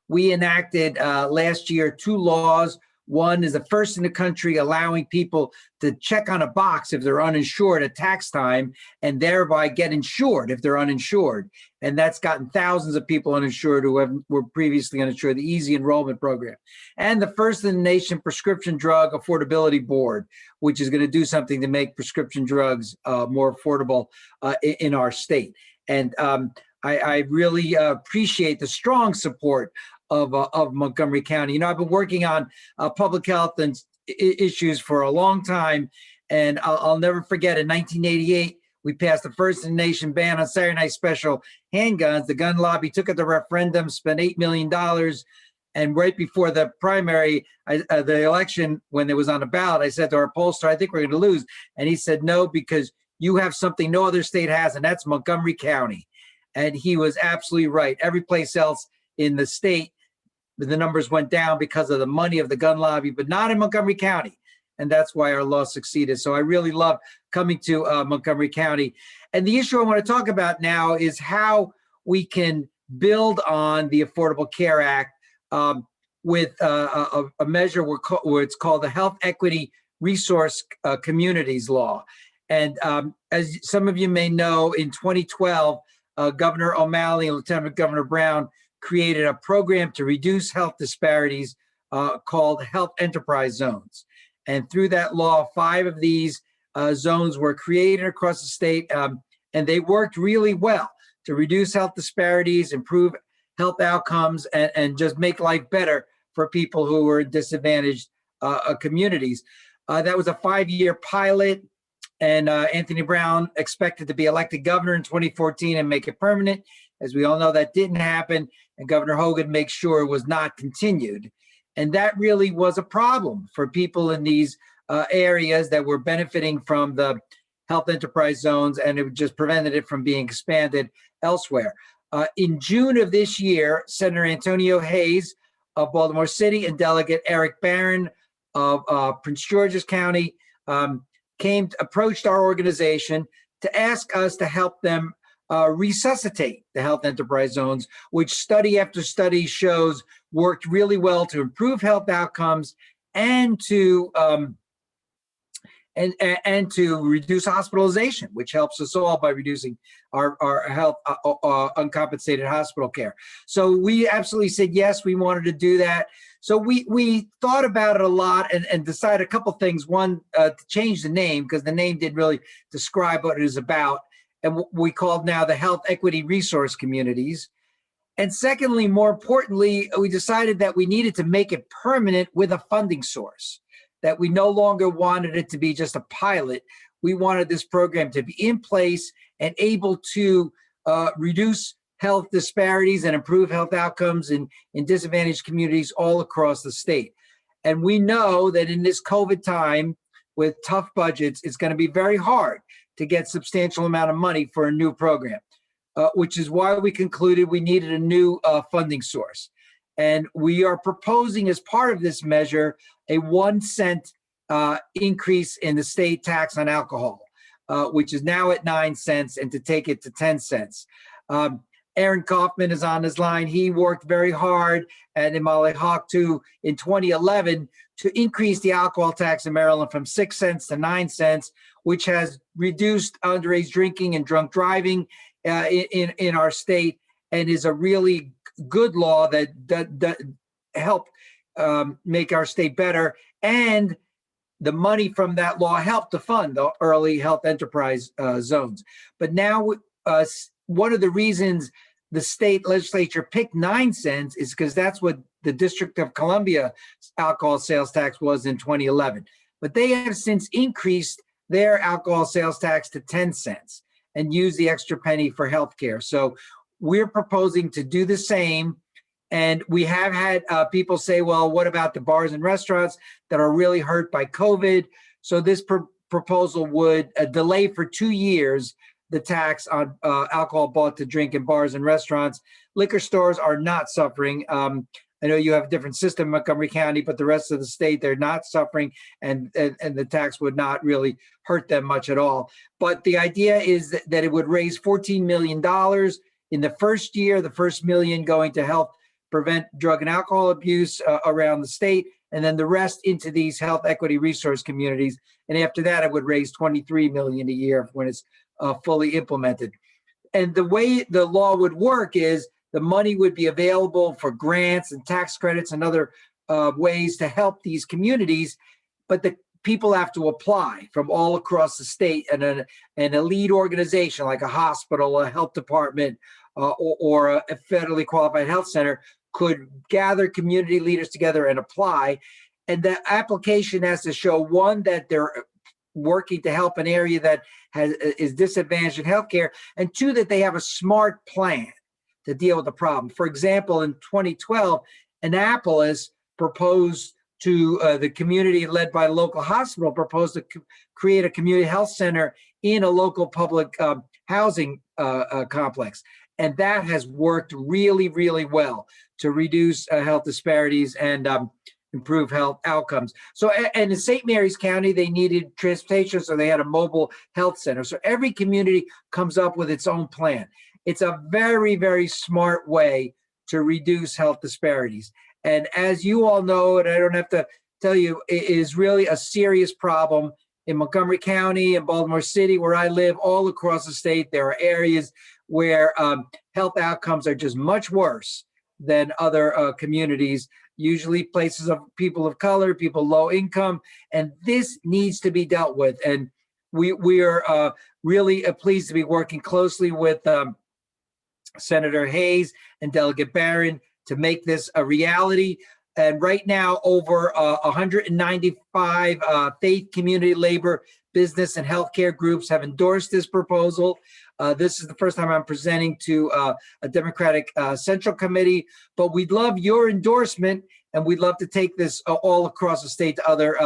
We enacted last year 2 laws. One is the first in the country allowing people to check on a box if they're uninsured at tax time and thereby get insured if they're uninsured. And that's gotten thousands of people uninsured who were previously uninsured, the Easy Enrollment Program. And the first in the nation Prescription Drug Affordability Board, which is going to do something to make prescription drugs more affordable in our state. And I really appreciate the strong support of Montgomery County. You know, I've been working on public health and issues for a long time, and I'll never forget in 1988, we passed the first in the nation ban on Saturday night special handguns. The gun lobby took it to referendum, spent $8 million. And right before the primary, the election, when it was on the ballot, I said to our pollster, I think we're going to lose. And he said, no, because you have something no other state has, and that's Montgomery County. And he was absolutely right. Every place else in the state, the numbers went down because of the money of the gun lobby, but not in Montgomery County. And that's why our law succeeded. So I really love coming to Montgomery County. And the issue I want to talk about now is how we can build on the Affordable Care Act with a measure where it's called the Health Equity Resource Communities Law. And as some of you may know, in 2012, Governor O'Malley and Lieutenant Governor Brown created a program to reduce health disparities called Health Enterprise Zones. And through that law, 5 of these zones were created across the state, and they worked really well to reduce health disparities, improve health outcomes, and just make life better for people who were in disadvantaged communities. That was a 5-year pilot, and Anthony Brown expected to be elected governor in 2014 and make it permanent. As we all know, that didn't happen, and Governor Hogan makes sure it was not continued. And that really was a problem for people in these areas that were benefiting from the health enterprise zones, and it just prevented it from being expanded elsewhere. In June of this year, Senator Antonio Hayes of Baltimore City and Delegate Eric Barron of Prince George's County approached our organization to ask us to help them resuscitate the health enterprise zones, which study after study shows worked really well to improve health outcomes and to reduce hospitalization, which helps us all by reducing our health uncompensated hospital care. So we absolutely said yes, we wanted to do that. So we thought about it a lot and decided a couple things. One, to change the name, because the name didn't really describe what it is about. And we called now the Health Equity Resource Communities. And secondly, more importantly, we decided that we needed to make it permanent with a funding source, that we no longer wanted it to be just a pilot. We wanted this program to be in place and able to reduce health disparities and improve health outcomes in disadvantaged communities all across the state. And we know that in this COVID time with tough budgets, it's going to be very hard to get substantial amount of money for a new program, which is why we concluded we needed a new funding source. And we are proposing as part of this measure a 1 cent increase in the state tax on alcohol, which is now at 9 cents, and to take it to 10 cents. Aaron Kaufman is on his line. He worked very hard at Imali Hawk in 2011 to increase the alcohol tax in Maryland from 6 cents to 9 cents, which has reduced underage drinking and drunk driving in our state, and is a really good law that helped make our state better. And the money from that law helped to fund the early health enterprise zones. But now, one of the reasons the state legislature picked 9 cents is because that's what the District of Columbia alcohol sales tax was in 2011. But they have since increased their alcohol sales tax to 10 cents and use the extra penny for healthcare. So we're proposing to do the same. And we have had people say, well, what about the bars and restaurants that are really hurt by COVID? So this proposal would delay for 2 years the tax on alcohol bought to drink in bars and restaurants. Liquor stores are not suffering. I know you have a different system in Montgomery County, but the rest of the state, they're not suffering, and the tax would not really hurt them much at all. But the idea is that it would raise $14 million in the first year, the first $1 million going to help prevent drug and alcohol abuse around the state, and then the rest into these health equity resource communities. And after that, it would raise $23 million a year when it's fully implemented. And the way the law would work is the money would be available for grants and tax credits and other ways to help these communities, but the people have to apply from all across the state, and a lead organization like a hospital, a health department, or a federally qualified health center could gather community leaders together and apply. And the application has to show, one, that they're working to help an area that is disadvantaged in healthcare, and two, that they have a smart plan to deal with the problem. For example, in 2012, Annapolis proposed to the community led by a local hospital, proposed to create a community health center in a local public housing complex. And that has worked really, really well to reduce health disparities and improve health outcomes. So, and in St. Mary's County, they needed transportation, so they had a mobile health center. So every community comes up with its own plan. It's a very, very smart way to reduce health disparities. And as you all know, and I don't have to tell you, it is really a serious problem in Montgomery County and Baltimore City, where I live, all across the state. There are areas where health outcomes are just much worse than other communities, usually places of people of color, people low income, and this needs to be dealt with. And we are really pleased to be working closely with Senator Hayes and Delegate Barron to make this a reality. And right now, over 195 faith, community, labor, business, and healthcare groups have endorsed this proposal. This is the first time I'm presenting to a Democratic Central Committee, but we'd love your endorsement, and we'd love to take this all across the state to other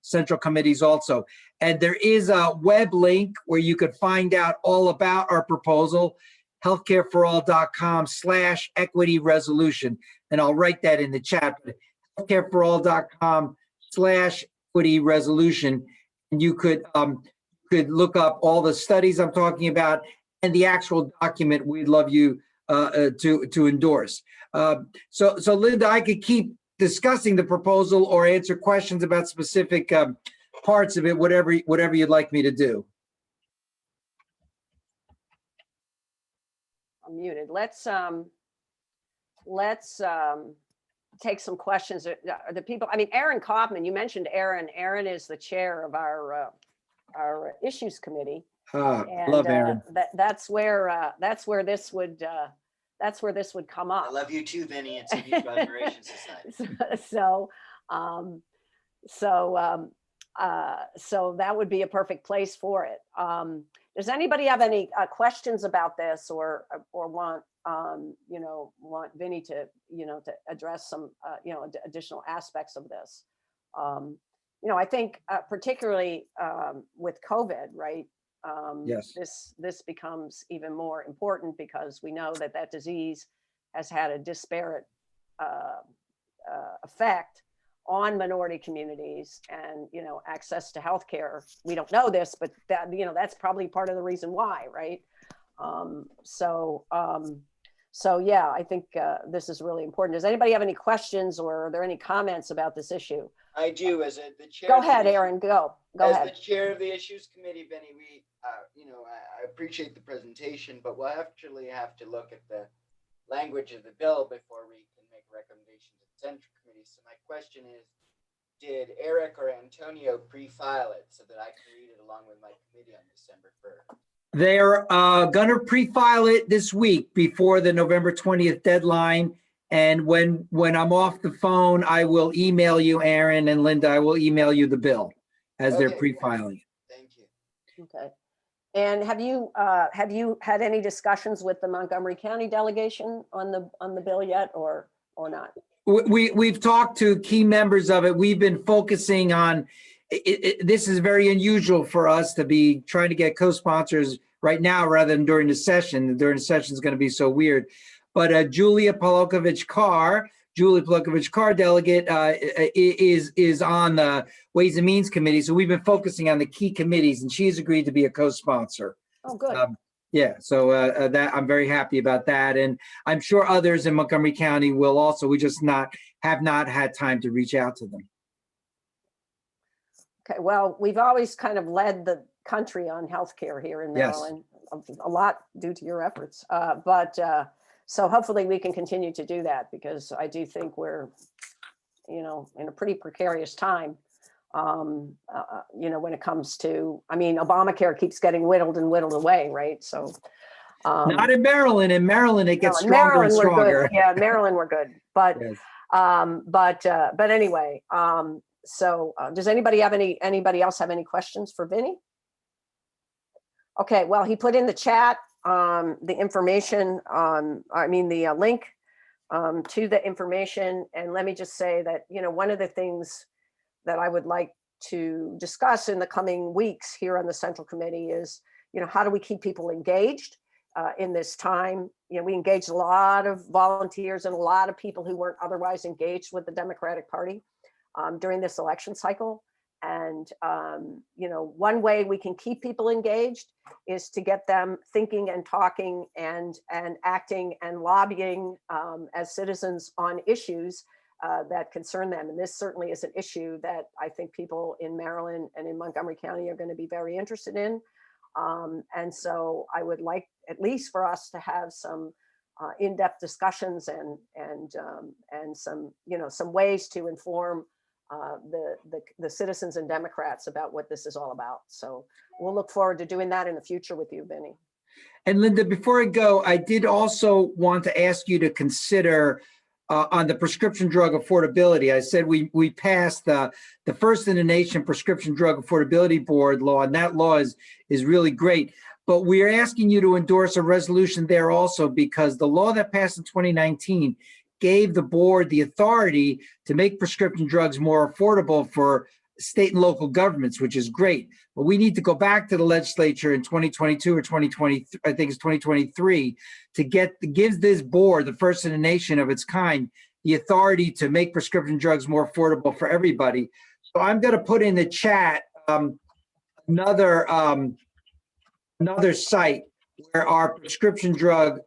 central committees also. And there is a web link where you could find out all about our proposal, healthcareforall.com/equity resolution. And I'll write that in the chat, but healthcareforall.com/equity resolution. And you could look up all the studies I'm talking about and the actual document we'd love you to endorse. So Linda, I could keep discussing the proposal or answer questions about specific parts of it, whatever you'd like me to do. I'm muted. Let's take some questions. The people, I mean, Aaron Kaufman, you mentioned Aaron. Aaron is the chair of our issues committee. And, love Aaron. That's where this would come up. I love you too, Vinny. It's a Mutual Admiration Society. So that would be a perfect place for it. Does anybody have any questions about this, or want Vinny to to address some additional aspects of this? I think particularly with COVID, right? Yes. This becomes even more important because we know that disease has had a disparate effect on minority communities and access to healthcare. We don't know this, but that's probably part of the reason why, right? So yeah, I think this is really important. Does anybody have any questions, or are there any comments about this issue? I do, as the chair. Go ahead, Aaron. Go ahead. As the chair of the Issues Committee, Benny, I appreciate the presentation, but we'll actually have to look at the language of the bill before we can make recommendations to the Central Committee. So my question is, did Eric or Antonio pre-file it so that I can read it along with my committee on December 1st? They're gonna pre-file it this week before the November 20th deadline. And when I'm off the phone, I will email you, Aaron and Linda, I will email you the bill as they're pre-filing it. Thank you. Okay. And have you had any discussions with the Montgomery County delegation on the bill yet, or not? We've talked to key members of it. We've been focusing on, this is very unusual for us to be trying to get co-sponsors right now rather than during the session. During the session is going to be so weird. But Julia Palokovich-Carr delegate is on the Ways and Means Committee. So we've been focusing on the key committees, and she's agreed to be a co-sponsor. Oh, good. Yeah, so that I'm very happy about that, and I'm sure others in Montgomery County will also. We just have not had time to reach out to them. Okay, well, we've always kind of led the country on healthcare here in Yes. Maryland, a lot due to your efforts. So hopefully we can continue to do that, because I do think we're, in a pretty precarious time. When it comes to, Obamacare keeps getting whittled and whittled away, right? So. Not in Maryland. In Maryland, it gets stronger Maryland, and stronger. we're good. Yeah, Maryland, we're good. But, Yes. but anyway, so does anybody else have any questions for Vinny? Okay, well, he put in the chat the information, the link to the information. And let me just say that, one of the things that I would like to discuss in the coming weeks here on the Central Committee is, how do we keep people engaged in this time? We engaged a lot of volunteers and a lot of people who weren't otherwise engaged with the Democratic Party during this election cycle. And, one way we can keep people engaged is to get them thinking and talking and acting and lobbying as citizens on issues that concern them. And this certainly is an issue that I think people in Maryland and in Montgomery County are going to be very interested in. And so I would like, at least for us, to have some in-depth discussions and some, some ways to inform the citizens and Democrats about what this is all about. So we'll look forward to doing that in the future with you, Vinny. And Linda, before I go, I did also want to ask you to consider on the prescription drug affordability. I said we passed the first in the nation prescription drug affordability board law, and that law is really great. But we're asking you to endorse a resolution there also, because the law that passed in 2019 gave the board the authority to make prescription drugs more affordable for state and local governments, which is great. But we need to go back to the legislature in 2022 or 2020, I think it's 2023, to gives this board, the first in the nation of its kind, the authority to make prescription drugs more affordable for everybody. So I'm going to put in the chat another site where our prescription drug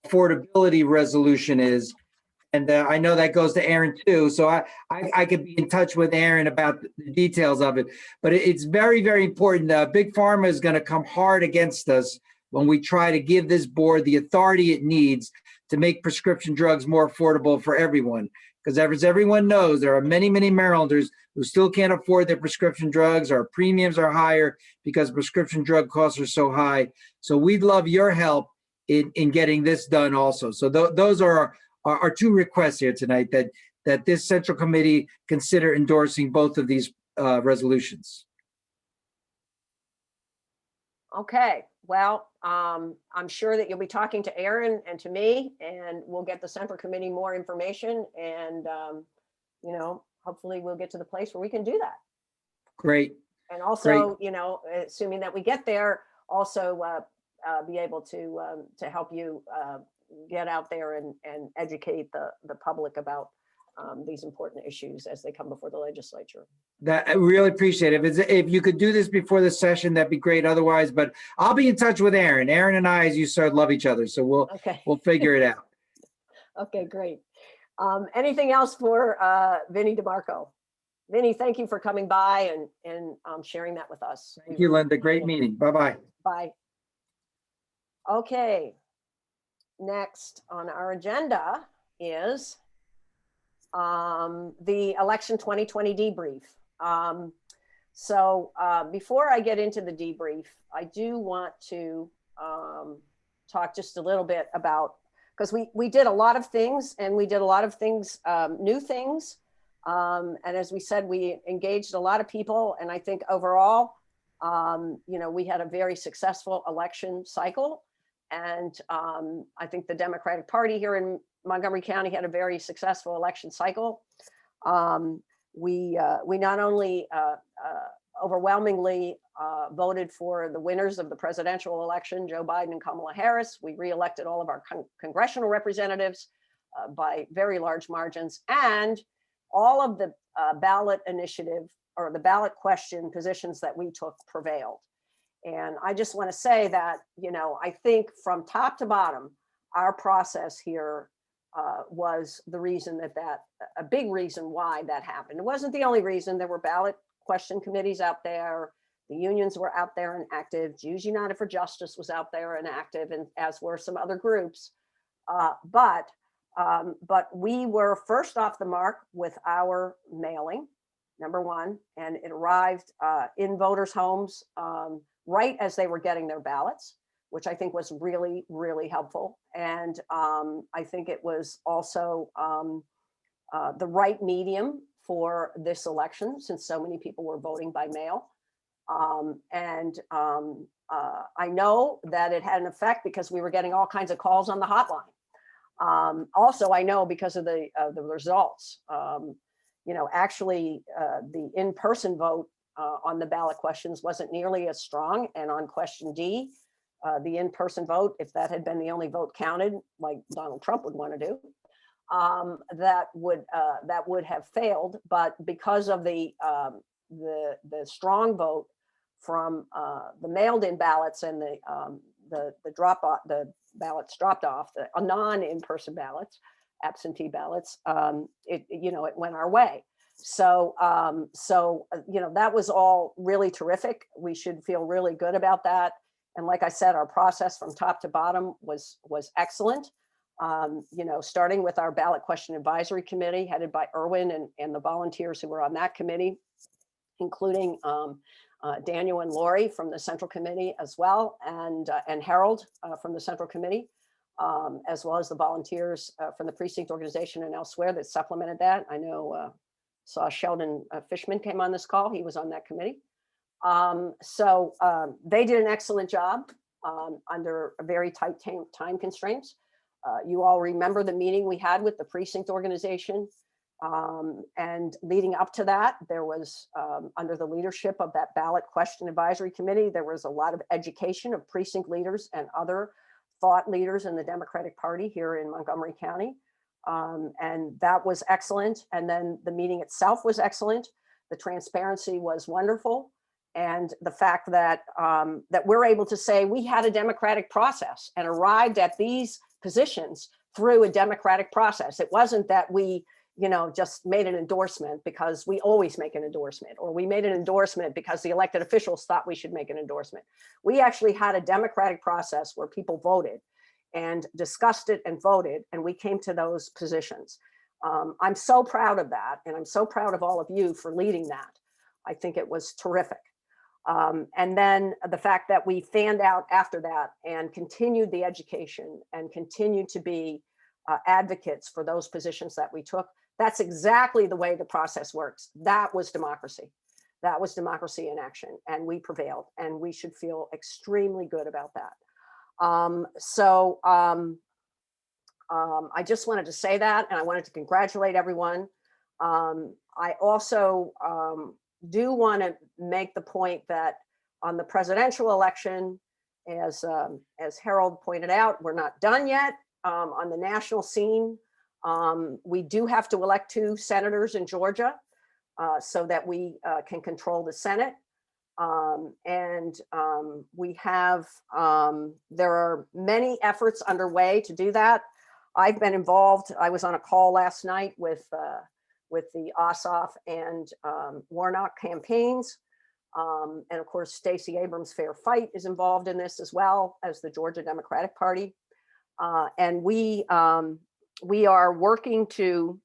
affordability resolution is. And I know that goes to Aaron too. So I could be in touch with Aaron about the details of it. But it's very, very important. Big Pharma is going to come hard against us when we try to give this board the authority it needs to make prescription drugs more affordable for everyone. Because as everyone knows, there are many, many Marylanders who still can't afford their prescription drugs. Our premiums are higher because prescription drug costs are so high. So we'd love your help in getting this done also. So those are our two requests here tonight, that this Central Committee consider endorsing both of these resolutions. Okay, well, I'm sure that you'll be talking to Aaron and to me, and we'll get the Central Committee more information, and hopefully we'll get to the place where we can do that. Great. And also, assuming that we get there, also be able to help you get out there and educate the public about these important issues as they come before the legislature. That I really appreciate it. If you could do this before the session, that'd be great. Otherwise, but I'll be in touch with Aaron. Aaron and I, as you said, love each other, so we'll figure it out. Okay, great. Anything else for Vinny DeMarco? Vinny, thank you for coming by and sharing that with us. Thank you, Linda. Great meeting. Bye-bye. Bye. Okay. Next on our agenda is the election 2020 debrief. So before I get into the debrief, I do want to talk just a little bit about, because we did a lot of things, and we did a lot of things, new things. And as we said, we engaged a lot of people. And I think overall, we had a very successful election cycle. And I think the Democratic Party here in Montgomery County had a very successful election cycle. We not only overwhelmingly voted for the winners of the presidential election, Joe Biden and Kamala Harris. We reelected all of our congressional representatives by very large margins, and all of the ballot initiative or the ballot question positions that we took prevailed. And I just want to say that, I think from top to bottom, our process here was the reason a big reason why that happened. It wasn't the only reason. There were ballot question committees out there. The unions were out there and active. Jews United for Justice was out there and active, and as were some other groups. But we were first off the mark with our mailing, number one, and it arrived in voters' homes right as they were getting their ballots, which I think was really, really helpful. And I think it was also the right medium for this election, since so many people were voting by mail. I know that it had an effect because we were getting all kinds of calls on the hotline. Also, I know because of the results, actually the in-person vote on the ballot questions wasn't nearly as strong. And on question D, the in-person vote, if that had been the only vote counted, like Donald Trump would want to do, that would have failed. But because of the strong vote from the mailed-in ballots and the ballots dropped off, the non-in-person ballots, absentee ballots, it went our way. So that was all really terrific. We should feel really good about that. And like I said, our process from top to bottom was excellent. Starting with our ballot question advisory committee headed by Erwin and the volunteers who were on that committee, including Daniel and Lori from the Central Committee as well, and Harold from the Central Committee, as well as the volunteers from the precinct organization and elsewhere that supplemented that. I know saw Sheldon Fishman came on this call. He was on that committee. So they did an excellent job under very tight time constraints. You all remember the meeting we had with the precinct organization. And leading up to that, there was, under the leadership of that ballot question advisory committee, there was a lot of education of precinct leaders and other thought leaders in the Democratic Party here in Montgomery County. And that was excellent. And then the meeting itself was excellent. The transparency was wonderful. And the fact that that we're able to say we had a democratic process and arrived at these positions through a democratic process. It wasn't that we, just made an endorsement because we always make an endorsement, or we made an endorsement because the elected officials thought we should make an endorsement. We actually had a democratic process where people voted and discussed it and voted, and we came to those positions. I'm so proud of that, and I'm so proud of all of you for leading that. I think it was terrific. And then the fact that we fanned out after that and continued the education and continued to be advocates for those positions that we took. That's exactly the way the process works. That was democracy. That was democracy in action, and we prevailed, and we should feel extremely good about that. I just wanted to say that, and I wanted to congratulate everyone. I also do want to make the point that on the presidential election, as Harold pointed out, we're not done yet. On the national scene, we do have to elect 2 senators in Georgia so that we can control the Senate. We have, there are many efforts underway to do that. I've been involved. I was on a call last night with the Ossoff and Warnock campaigns. And of course, Stacey Abrams' Fair Fight is involved in this as well as the Georgia Democratic Party. And we are working to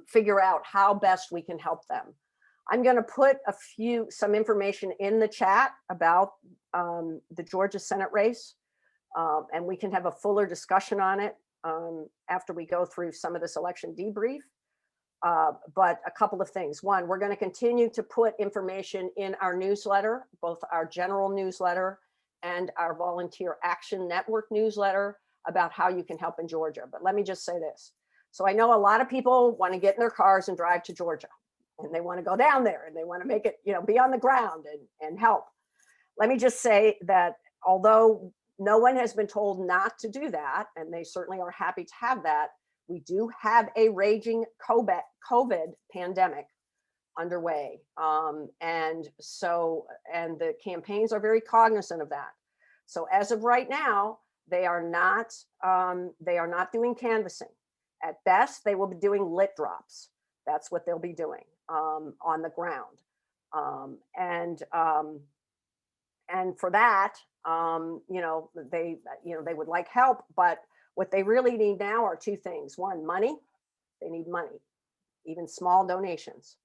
figure out how best we can help them. I'm going to put some information in the chat about the Georgia Senate race, and we can have a fuller discussion on it after we go through some of this election debrief. But a couple of things. One, we're going to continue to put information in our newsletter, both our general newsletter and our Volunteer Action Network newsletter, about how you can help in Georgia. But let me just say this. So I know a lot of people want to get in their cars and drive to Georgia. and they want to go down there and they want to make it, be on the ground and help. Let me just say that although no one has been told not to do that, and they certainly are happy to have that, we do have a raging COVID pandemic underway. And the campaigns are very cognizant of that. So as of right now, they are not doing canvassing. At best, they will be doing lit drops. That's what they'll be doing on the ground. And for that, they would like help, but what they really need now are two things. One, money. They need money. Even small donations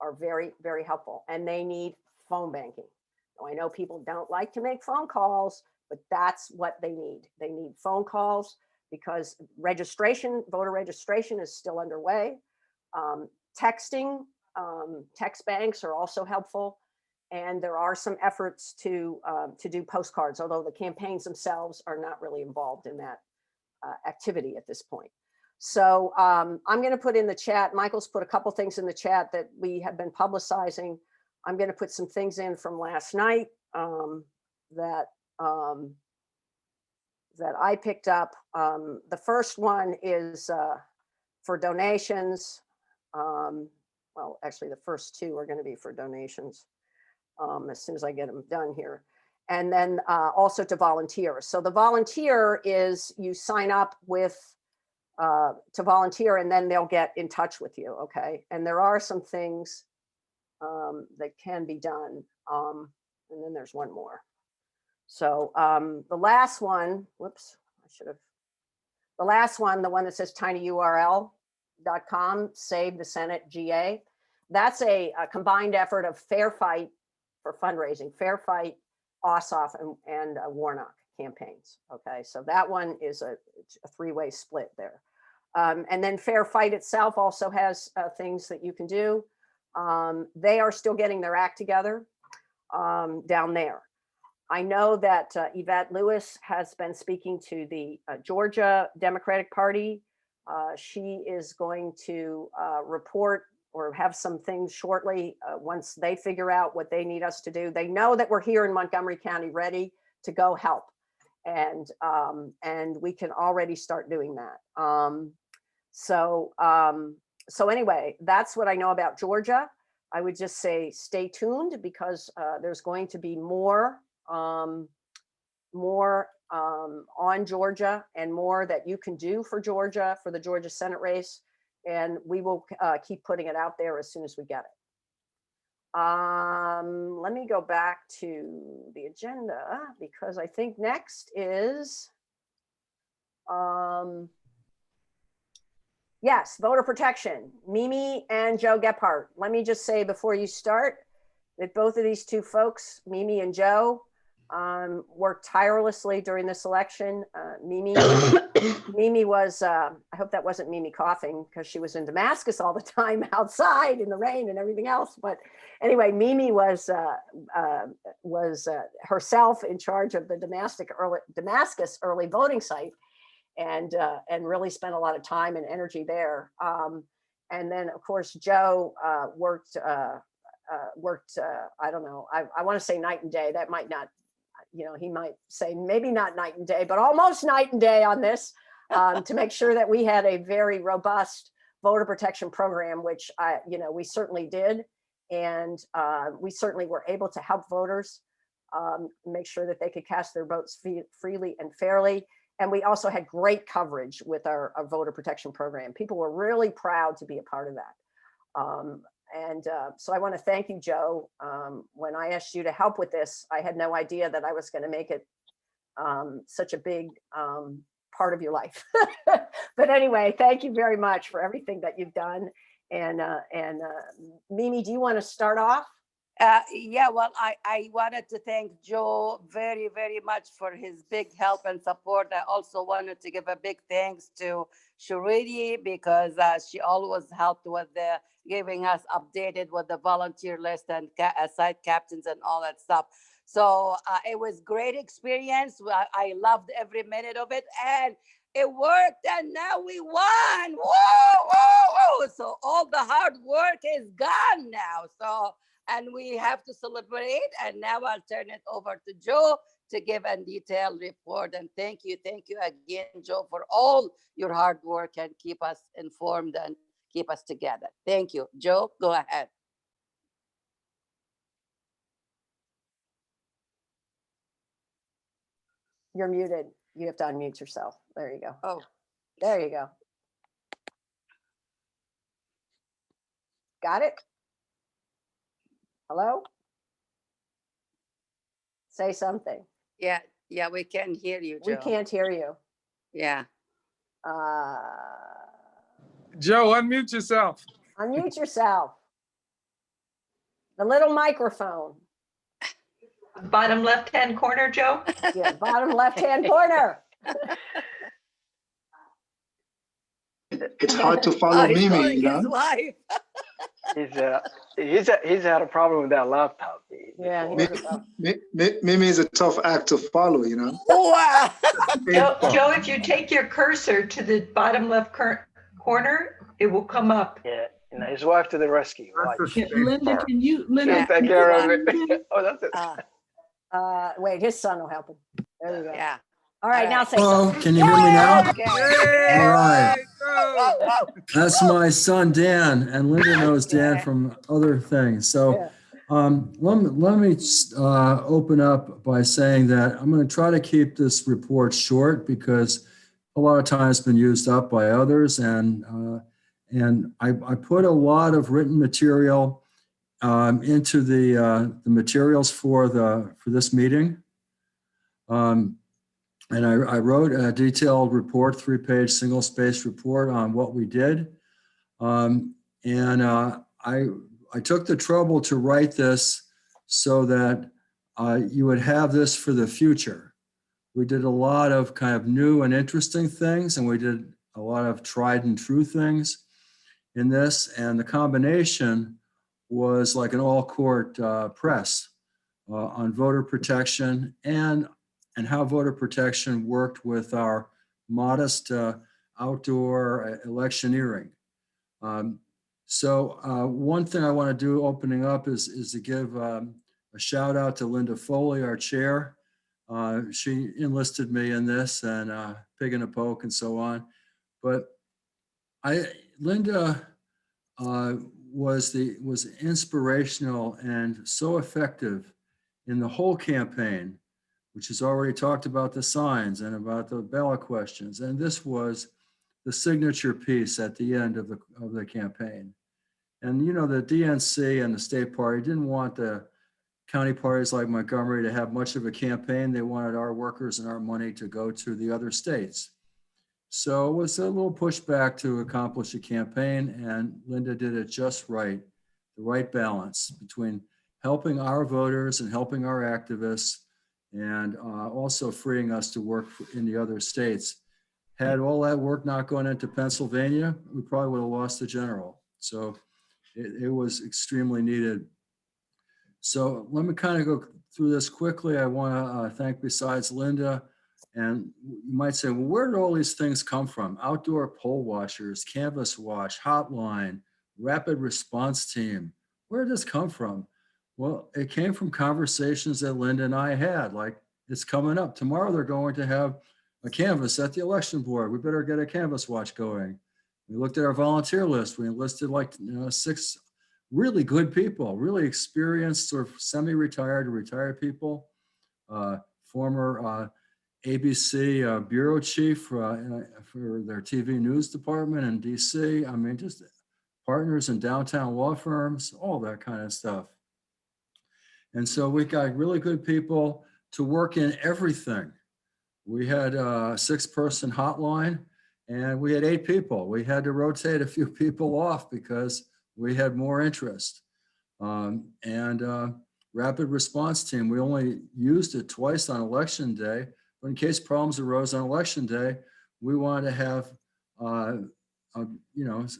are very, very helpful. And they need phone banking. Now, I know people don't like to make phone calls, but that's what they need. They need phone calls because voter registration is still underway. Texting, text banks are also helpful. And there are some efforts to do postcards, although the campaigns themselves are not really involved in that activity at this point. So I'm going to put in the chat, Michael's put a couple things in the chat that we have been publicizing. I'm going to put some things in from last night that I picked up. The first one is for donations. Well, actually, the first two are going to be for donations as soon as I get them done here. And then also to volunteer. So the volunteer is you sign up to volunteer and then they'll get in touch with you, okay? And there are some things that can be done. And then there's one more. So the last one, whoops, the last one, the one that says tinyurl.com, Save the Senate GA. That's a combined effort of Fair Fight for fundraising, Fair Fight, Ossoff, and Warnock campaigns. Okay, so that one is a three-way split there. And then Fair Fight itself also has things that you can do. They are still getting their act together down there. I know that Yvette Lewis has been speaking to the Georgia Democratic Party. She is going to report or have some things shortly once they figure out what they need us to do. They know that we're here in Montgomery County ready to go help. And we can already start doing that. So anyway, that's what I know about Georgia. I would just say stay tuned because there's going to be more on Georgia and more that you can do for Georgia, for the Georgia Senate race. And we will keep putting it out there as soon as we get it. Let me go back to the agenda because I think next is, yes, voter protection, Mimi and Joe Gephardt. Let me just say before you start that both of these two folks, Mimi and Joe, worked tirelessly during this election. Mimi was, I hope that wasn't Mimi coughing because she was in Damascus all the time outside in the rain and everything else. But anyway, Mimi was herself in charge of the Damascus early voting site and really spent a lot of time and energy there. And then of course, Joe worked, I don't know, I want to say night and day. That might not, he might say maybe not night and day, but almost night and day on this to make sure that we had a very robust voter protection program, which we certainly did. And we certainly were able to help voters make sure that they could cast their votes freely and fairly. And we also had great coverage with our voter protection program. People were really proud to be a part of that. So I want to thank you, Joe. When I asked you to help with this, I had no idea that I was going to make it such a big part of your life. But anyway, thank you very much for everything that you've done. And Mimi, do you want to start off? Yeah, well, I wanted to thank Joe very, very much for his big help and support. I also wanted to give a big thanks to Shuridi because she always helped with giving us updated with the volunteer list and site captains and all that stuff. So it was great experience. I loved every minute of it. And it worked, and now we won. Woo, woo, woo. So all the hard work is gone now. So, and we have to celebrate. And now I'll turn it over to Joe to give a detailed report. And thank you again, Joe, for all your hard work and keep us informed and keep us together. Thank you. Joe, go ahead. You're muted. You have to unmute yourself. There you go. Oh, there you go. Got it? Hello? Say something. yeah, we can hear you, Joe. We can't hear you. Yeah. Joe, unmute yourself. Unmute yourself. The little microphone. Bottom left-hand corner, Joe? Yeah, bottom left-hand corner. It's hard to follow Mimi, you know? His wife. He's had a problem with that laptop. Yeah, Mimi is a tough act to follow, you know? Wow. Joe, if you take your cursor to the bottom left corner, it will come up. Yeah, his wife to the rescue. Linda, can you, Linda? Take care of it. Oh, that's it. Wait, his son will help him. There we go. Yeah. All right, now say Hello, something. can you hear me now? Okay. All right. That's my son, Dan, and Linda knows Dan from other things. So let me open up by saying that I'm going to try to keep this report short because a lot of time has been used up by others. And I put a lot of written material into the materials for this meeting. And I wrote a detailed report, 3-page single-spaced report on what we did. I took the trouble to write this so that you would have this for the future. We did a lot of kind of new and interesting things, and we did a lot of tried and true things in this. And the combination was like an all-court press on voter protection and how voter protection worked with our modest outdoor electioneering. So one thing I want to do opening up is to give a shout out to Linda Foley, our chair. She enlisted me in this and pig in a poke and so on. But Linda was inspirational and so effective in the whole campaign, which has already talked about the signs and about the ballot questions. And this was the signature piece at the end of the campaign. And, you know, the DNC and the state party didn't want the county parties like Montgomery to have much of a campaign. They wanted our workers and our money to go to the other states. So it was a little pushback to accomplish a campaign, and Linda did it just right, the right balance between helping our voters and helping our activists, and also freeing us to work in the other states. Had all that work not gone into Pennsylvania, we probably would have lost the general. So it was extremely needed. So let me kind of go through this quickly. I want to thank, besides Linda, and you might say, well, where did all these things come from? Outdoor poll watchers, Canvas Watch, Hotline, Rapid Response Team. Where did this come from? Well, it came from conversations that Linda and I had, like, it's coming up. Tomorrow they're going to have a canvas at the election board. We better get a Canvas Watch going. We looked at our volunteer list. We enlisted like 6 really good people, really experienced sort of semi-retired or retired people, former ABC bureau chief for their TV news department in DC. I mean, just partners in downtown law firms, all that kind of stuff. And so we got really good people to work in everything. We had a 6-person hotline and we had 8 people. We had to rotate a few people off because we had more interest. Rapid response team, we only used it twice on election day, but in case problems arose on election day, we wanted to have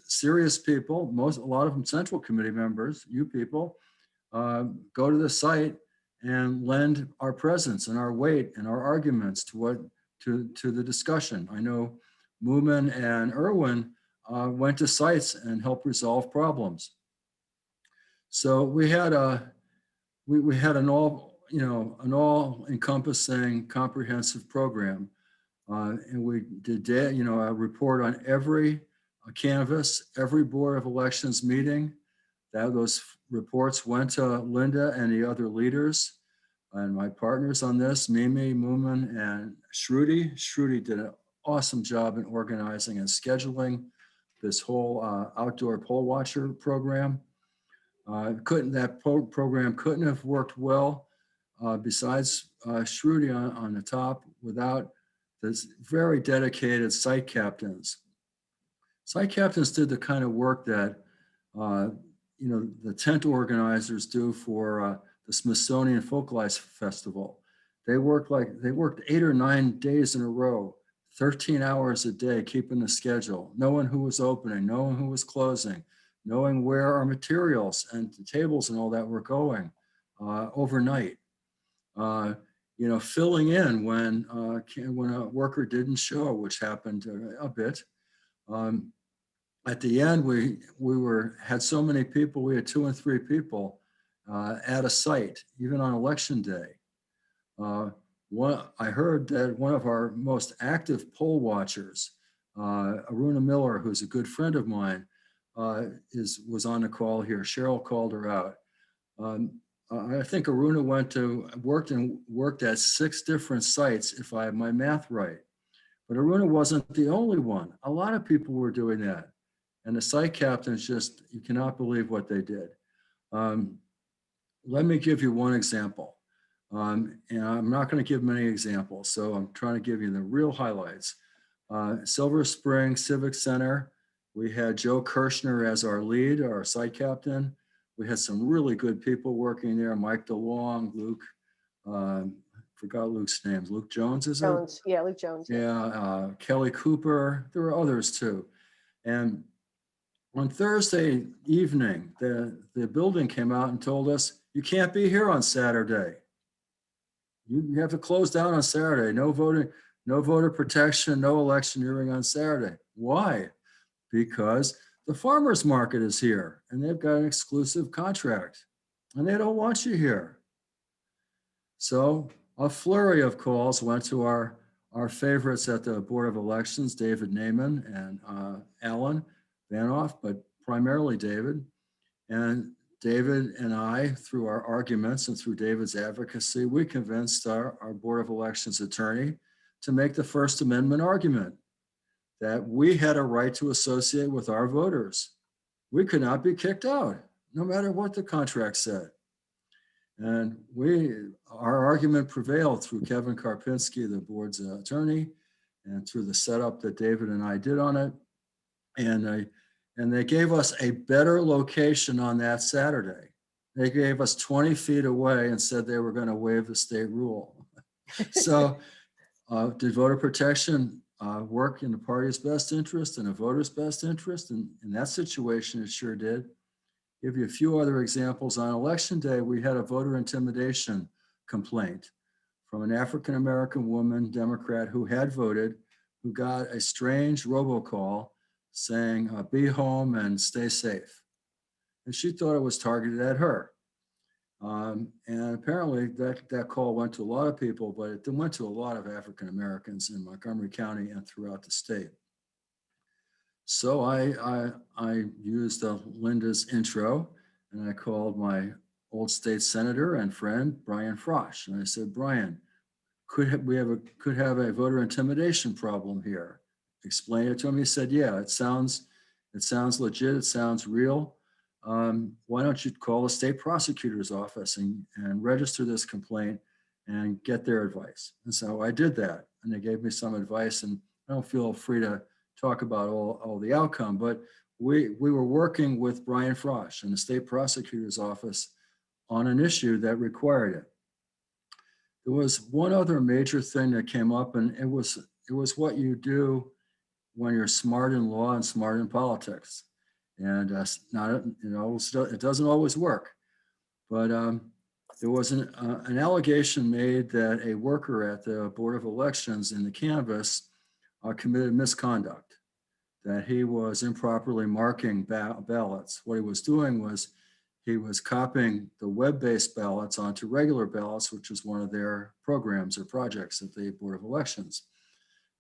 serious people, a lot of them Central Committee members, you people, go to the site and lend our presence and our weight and our arguments to the discussion. I know Moomin and Irwin went to sites and helped resolve problems. So we had we had an all encompassing comprehensive program. And we did, a report on every canvas, every Board of Elections meeting. Those reports went to Linda and the other leaders and my partners on this, Mimi, Moomin, and Shruti. Shruti did an awesome job in organizing and scheduling this whole outdoor poll watcher program. Program couldn't have worked well besides Shruti on the top without this very dedicated site captains. Site captains did the kind of work that the tent organizers do for the Smithsonian Folklife Festival. They worked 8 or 9 days in a row, 13 hours a day, keeping the schedule, knowing who was opening, knowing who was closing, knowing where our materials and the tables and all that were going overnight. Filling in when a worker didn't show, which happened a bit. At the end, we had so many people. We had 2 and 3 people at a site, even on election day. I heard that one of our most active poll watchers, Aruna Miller, who's a good friend of mine, was on the call here. Cheryl called her out. I think Aruna worked at 6 different sites, if I have my math right. But Aruna wasn't the only one. A lot of people were doing that. And the site captains you cannot believe what they did. Let me give you one example. And I'm not going to give many examples, so I'm trying to give you the real highlights. Silver Spring Civic Center, we had Joe Kirshner as our lead, our site captain. We had some really good people working there, Mike DeLong, Luke, forgot Luke's names, Luke Jones, is it? Jones, yeah, Luke Jones. Yeah, Kelly Cooper, there were others too. And on Thursday evening, the building came out and told us, you can't be here on Saturday. You have to close down on Saturday. No voter protection, no electioneering on Saturday. Why? Because the farmers market is here and they've got an exclusive contract and they don't want you here. So a flurry of calls went to our favorites at the Board of Elections, David Naiman and Alan Vanoff, but primarily David. And David and I, through our arguments and through David's advocacy, we convinced our Board of Elections attorney to make the First Amendment argument that we had a right to associate with our voters. We could not be kicked out, no matter what the contract said. And our argument prevailed through Kevin Karpinski, the board's attorney, and through the setup that David and I did on it. And they gave us a better location on that Saturday. They gave us 20 feet away and said they were going to waive the state rule. So did voter protection work in the party's best interest and the voter's best interest? And in that situation, it sure did. Give you a few other examples. On election day, we had a voter intimidation complaint from an African-American woman, Democrat, who had voted, who got a strange robocall saying, be home and stay safe. And she thought it was targeted at her. And apparently that call went to a lot of people, but it went to a lot of African-Americans in Montgomery County and throughout the state. So I used Linda's intro and I called my old state senator and friend, Brian Frosch. And I said, Brian, could have a voter intimidation problem here? Explain it to him. He said, yeah, it sounds legit. It sounds real. Why don't you call the state prosecutor's office and register this complaint and get their advice? And so I did that, and they gave me some advice, and I don't feel free to talk about all the outcome, but we were working with Brian Frosch and the state prosecutor's office on an issue that required it. There was one other major thing that came up, and it was what you do when you're smart in law and smart in politics. And it doesn't always work. But there was an allegation made that a worker at the Board of Elections in the canvass committed misconduct, that he was improperly marking ballots. What he was doing was he was copying the web-based ballots onto regular ballots, which is one of their programs or projects at the Board of Elections.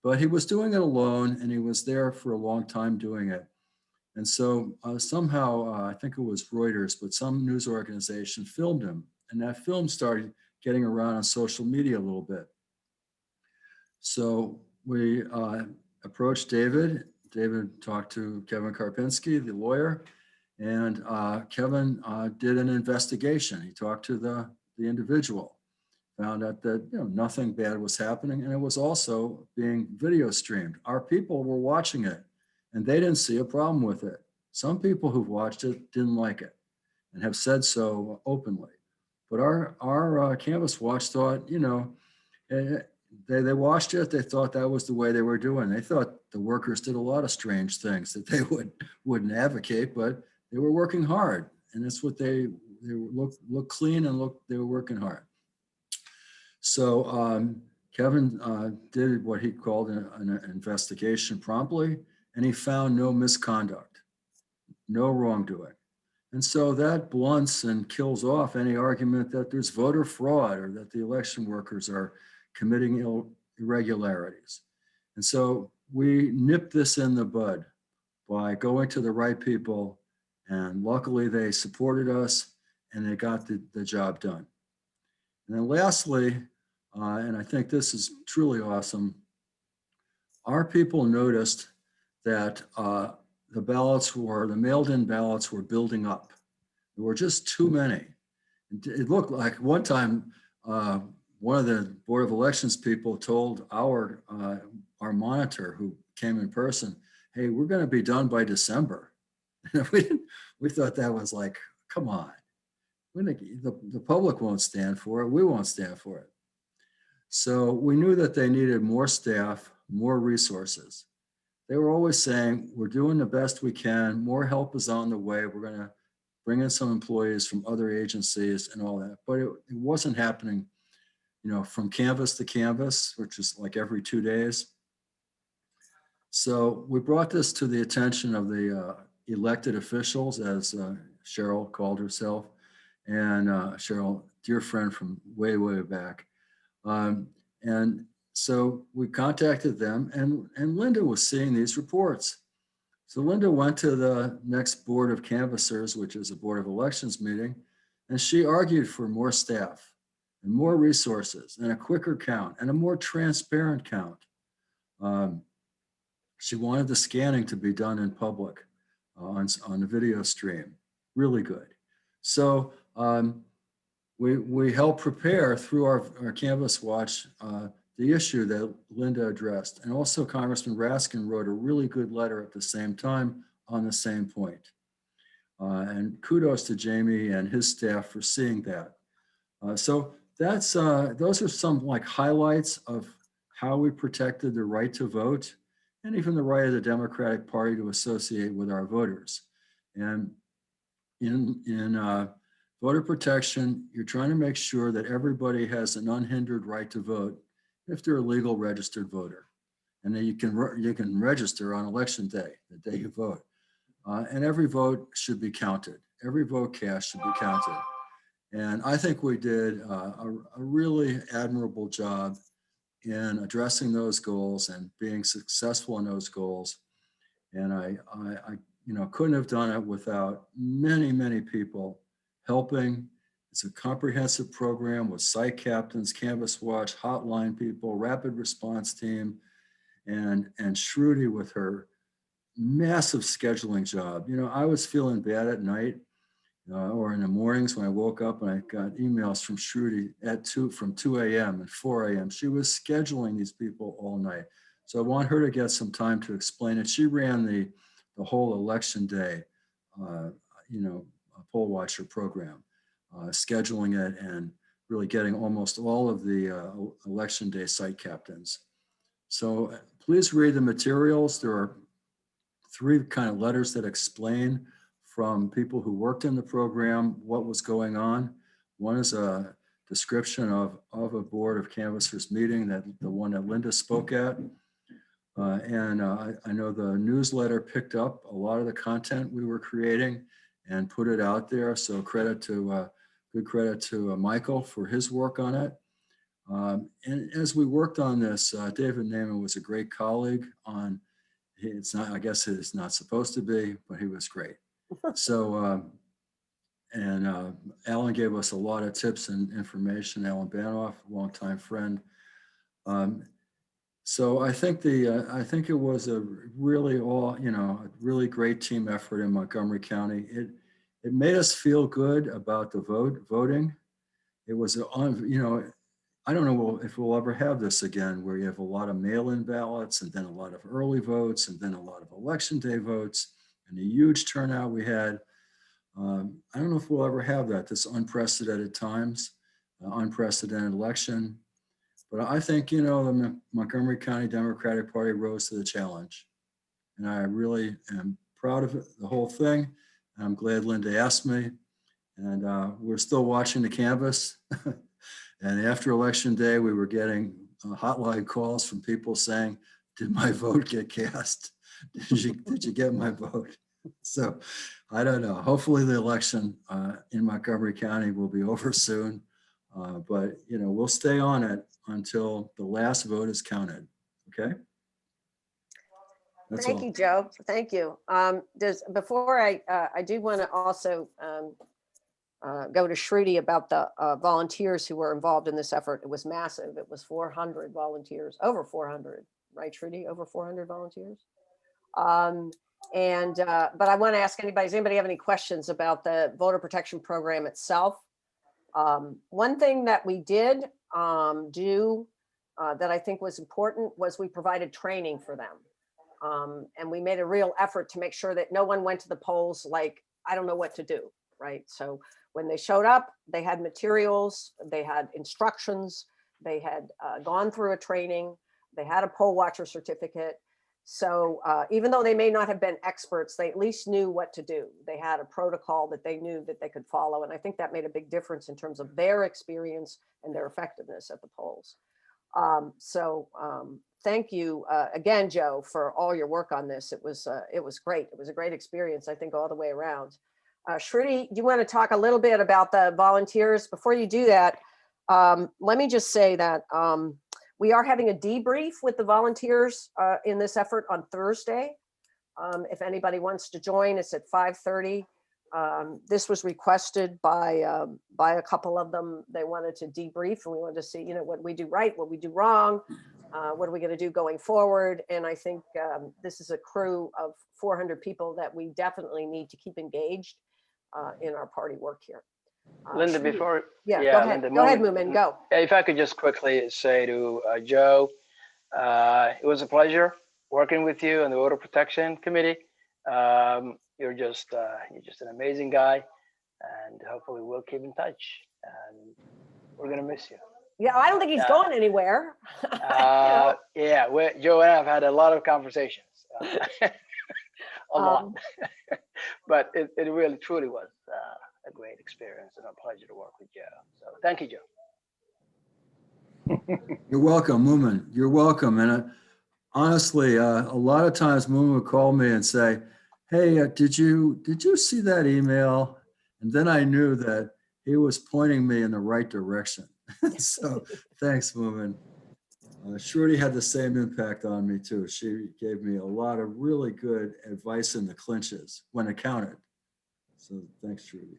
But he was doing it alone, and he was there for a long time doing it. And so somehow, I think it was Reuters, but some news organization filmed him, and that film started getting around on social media a little bit. So we approached David. David talked to Kevin Karpinski, the lawyer, and Kevin did an investigation. He talked to the individual, found out that nothing bad was happening, and it was also being video streamed. Our people were watching it, and they didn't see a problem with it. Some people who've watched it didn't like it and have said so openly. But our Canvas Watch thought, they watched it. They thought that was the way they were doing. They thought the workers did a lot of strange things that they wouldn't advocate, but they were working hard, and that's what they look clean and they were working hard. So Kevin did what he called an investigation promptly, and he found no misconduct, no wrongdoing. And so that blunts and kills off any argument that there's voter fraud or that the election workers are committing irregularities. And so we nipped this in the bud by going to the right people, and luckily they supported us and they got the job done. And then lastly, and I think this is truly awesome, our people noticed that the mailed-in ballots were building up. There were just too many. It looked like one time, one of the Board of Elections people told our monitor who came in person, "Hey, we're going to be done by December." We thought that was like, come on. The public won't stand for it. We won't stand for it. So we knew that they needed more staff, more resources. They were always saying, we're doing the best we can. More help is on the way. We're going to bring in some employees from other agencies and all that. But it wasn't happening, from canvas to canvas, which is like every 2 days. So we brought this to the attention of the elected officials, as Cheryl called herself, and Cheryl, dear friend from way, way back. And so we contacted them, and Linda was seeing these reports. So Linda went to the next Board of Canvassers, which is a Board of Elections meeting, and she argued for more staff and more resources and a quicker count and a more transparent count. She wanted the scanning to be done in public on the video stream. Really good. So we helped prepare through our Canvas Watch the issue that Linda addressed. And also Congressman Raskin wrote a really good letter at the same time on the same point. And kudos to Jamie and his staff for seeing that. So those are some highlights of how we protected the right to vote and even the right of the Democratic Party to associate with our voters. And in voter protection, you're trying to make sure that everybody has an unhindered right to vote if they're a legal registered voter, and then you can register on election day, the day you vote. And every vote should be counted. Every vote cast should be counted. And I think we did a really admirable job in addressing those goals and being successful in those goals. And I couldn't have done it without many, many people helping. It's a comprehensive program with site captains, Canvas Watch, hotline people, rapid response team, and Shruti with her massive scheduling job. I was feeling bad at night or in the mornings when I woke up and I got emails from Shruti from 2 a.m. and 4 a.m. She was scheduling these people all night. So I want her to get some time to explain it. She ran the whole election day, poll watcher program, scheduling it and really getting almost all of the election day site captains. So please read the materials. There are 3 kind of letters that explain from people who worked in the program what was going on. One is a description of a Board of Canvassers meeting, the one that Linda spoke at. I know the newsletter picked up a lot of the content we were creating and put it out there. So good credit to Michael for his work on it. And as we worked on this, David Naiman was a great colleague on, it's not, I guess it's not supposed to be, but he was great. So, Alan gave us a lot of tips and information. Alan Banoff, longtime friend. So I think it was a really a really great team effort in Montgomery County. It made us feel good about the voting. It was I don't know if we'll ever have this again, where you have a lot of mail-in ballots and then a lot of early votes and then a lot of election day votes and a huge turnout we had. I don't know if we'll ever have that, this unprecedented times, unprecedented election. But I think, the Montgomery County Democratic Party rose to the challenge. And I really am proud of it, the whole thing. I'm glad Linda asked me. And we're still watching the canvass. And after election day, we were getting hotline calls from people saying, did my vote get cast? Did you get my vote? So I don't know. Hopefully the election in Montgomery County will be over soon. But we'll stay on it until the last vote is counted. Okay. That's Thank all. you, Joe. Thank you. Before I do want to also go to Shruti about the volunteers who were involved in this effort. It was massive. It was 400 volunteers, over 400, right, Shruti? Over 400 volunteers. But I want to ask anybody, does anybody have any questions about the voter protection program itself? One thing that we did do that I think was important was we provided training for them. And we made a real effort to make sure that no one went to the polls like, I don't know what to do, right? So when they showed up, they had materials, they had instructions, they had gone through a training, they had a poll watcher certificate. So even though they may not have been experts, they at least knew what to do. They had a protocol that they knew that they could follow. And I think that made a big difference in terms of their experience and their effectiveness at the polls. Thank you again, Joe, for all your work on this. It was great. It was a great experience, I think, all the way around. Shruti, do you want to talk a little bit about the volunteers? Before you do that, let me just say that we are having a debrief with the volunteers in this effort on Thursday. If anybody wants to join, it's at 5:30. This was requested by a couple of them. They wanted to debrief, and we wanted to see, what we do right, what we do wrong, what are we going to do going forward. And I think this is a crew of 400 people that we definitely need to keep engaged in our party work here. Linda, Shruti. before go ahead. Linda, Go ahead, Moomin, go. If I could just quickly say to Joe, it was a pleasure working with you on the Voter Protection Committee. You're just an amazing guy, and hopefully we'll keep in touch. And we're gonna miss you. Yeah, I don't think he's going anywhere. Yeah, Joe and I have had a lot of conversations, a lot. But it really truly was a great experience and a pleasure to work with Joe. So thank you, Joe. You're welcome, Moomin. You're welcome. And honestly, a lot of times Moomin would call me and say, hey, did you see that email? And then I knew that he was pointing me in the right direction. So thanks, Moomin. Shruti had the same impact on me too. She gave me a lot of really good advice in the clinches when it counted. So thanks, Shruti.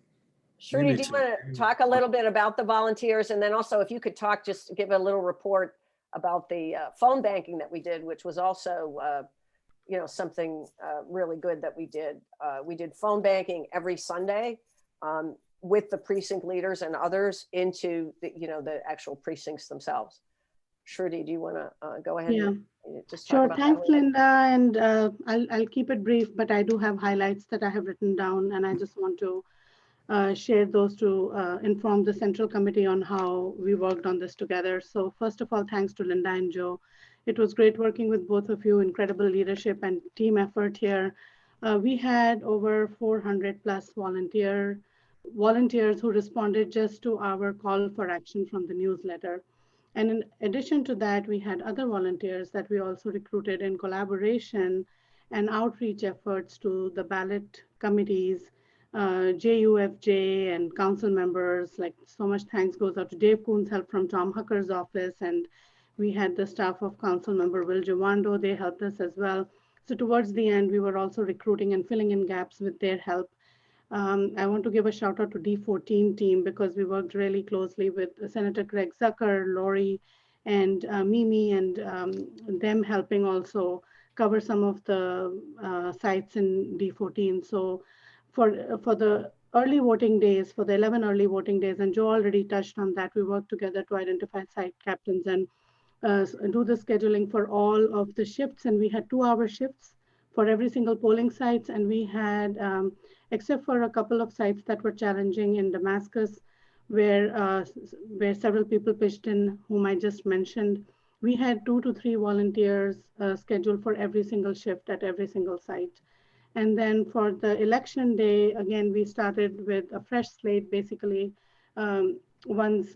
Shruti, do you want to talk a little bit about the volunteers? And then also if you could talk, just give a little report about the phone banking that we did, which was also something really good that we did. We did phone banking every Sunday with the precinct leaders and others into the actual precincts themselves. Shruti, do you want to go ahead and just talk Sure. about Thanks, that? Linda. And I'll keep it brief, but I do have highlights that I have written down, and I just want to share those to inform the Central Committee on how we worked on this together. So first of all, thanks to Linda and Joe. It was great working with both of you, incredible leadership and team effort here. We had over 400 plus volunteers who responded just to our call for action from the newsletter. And in addition to that, we had other volunteers that we also recruited in collaboration and outreach efforts to the ballot committees, JUFJ and council members. Like, so much thanks goes out to Dave Coon's help from Tom Hucker's office. And we had the staff of council member Will Javando, they helped us as well. So towards the end, we were also recruiting and filling in gaps with their help. I want to give a shout out to D14 team because we worked really closely with Senator Greg Zucker, Lori, and Mimi, and them helping also cover some of the sites in D14. So for the early voting days, for the 11 early voting days, and Joe already touched on that, we worked together to identify site captains and do the scheduling for all of the shifts. And we had 2-hour shifts for every single polling sites. And we had, except for a couple of sites that were challenging in Damascus, where several people pitched in, whom I just mentioned, we had 2 to 3 volunteers scheduled for every single shift at every single site. And then for the election day, again, we started with a fresh slate, basically. Once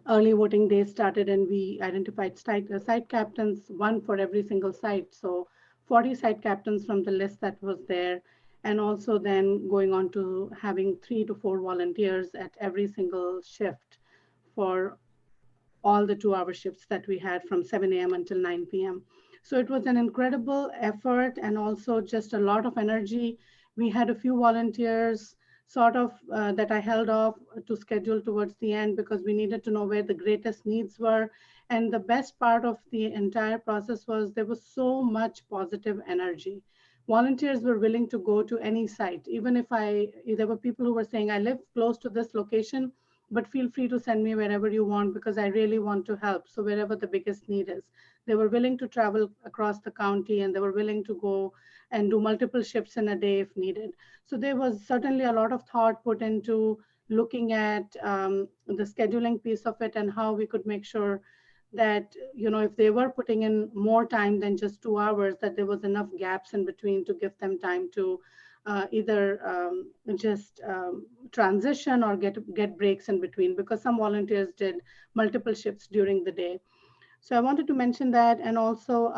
early voting day started, and we identified site captains, 1 for every single site. So 40 site captains from the list that was there. And also then going on to having 3 to 4 volunteers at every single shift for all the 2-hour shifts that we had from 7 a.m. until 9 p.m. So it was an incredible effort and also just a lot of energy. We had a few volunteers sort of that I held off to schedule towards the end because we needed to know where the greatest needs were. And the best part of the entire process was there was so much positive energy. Volunteers were willing to go to any site, even if there were people who were saying, I live close to this location, but feel free to send me wherever you want because I really want to help. So wherever the biggest need is, they were willing to travel across the county, and they were willing to go and do multiple shifts in a day if needed. So there was certainly a lot of thought put into looking at the scheduling piece of it and how we could make sure that, if they were putting in more time than just 2 hours, that there was enough gaps in between to give them time to either just transition or get breaks in between, because some volunteers did multiple shifts during the day. So I wanted to mention that, and also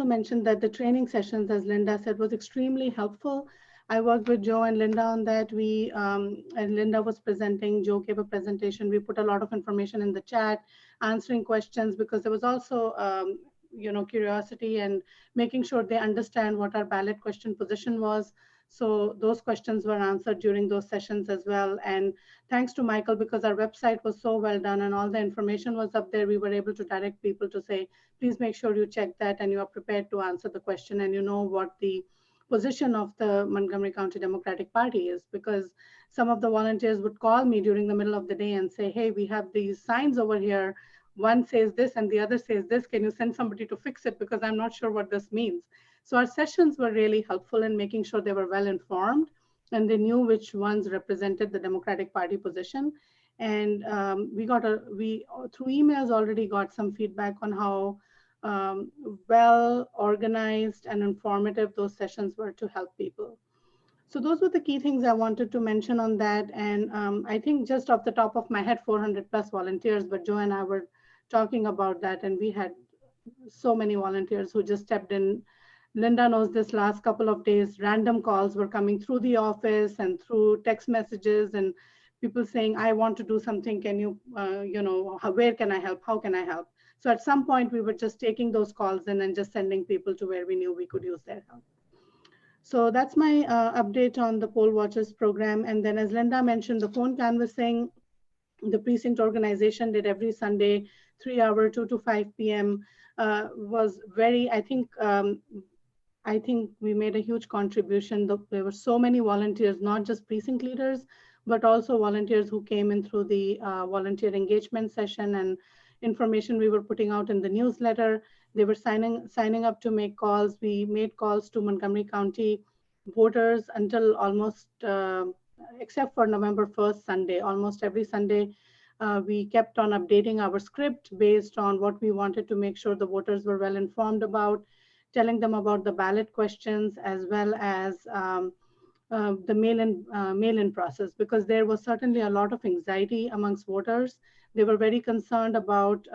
mention that the training sessions, as Linda said, was extremely helpful. I worked with Joe and Linda on that. And Linda was presenting, Joe gave a presentation. We put a lot of information in the chat, answering questions, because there was also curiosity and making sure they understand what our ballot question position was. So those questions were answered during those sessions as well. And thanks to Michael, because our website was so well done and all the information was up there, we were able to direct people to say, please make sure you check that and you are prepared to answer the question and you know what the position of the Montgomery County Democratic Party is. Because some of the volunteers would call me during the middle of the day and say, hey, we have these signs over here. One says this and the other says this. Can you send somebody to fix it? Because I'm not sure what this means. So our sessions were really helpful in making sure they were well informed and they knew which ones represented the Democratic Party position. And we through emails already got some feedback on how well organized and informative those sessions were to help people. So those were the key things I wanted to mention on that. And I think just off the top of my head, 400 plus volunteers, but Joe and I were talking about that, and we had so many volunteers who just stepped in. Linda knows this last couple of days, random calls were coming through the office and through text messages and people saying, I want to do something. Can you, where can I help? How can I help? So at some point we were just taking those calls in and just sending people to where we knew we could use their help. So that's my update on the Poll Watchers program. And then as Linda mentioned, the phone canvassing, the precinct organization did every Sunday, 3-hour, 2 to 5 p.m. Was very, I think we made a huge contribution. There were so many volunteers, not just precinct leaders, but also volunteers who came in through the volunteer engagement session and information we were putting out in the newsletter. They were signing up to make calls. We made calls to Montgomery County voters until almost, except for November 1st Sunday, almost every Sunday. We kept on updating our script based on what we wanted to make sure the voters were well informed about, telling them about the ballot questions, as well as the mail-in process, because there was certainly a lot of anxiety amongst voters. They were very concerned about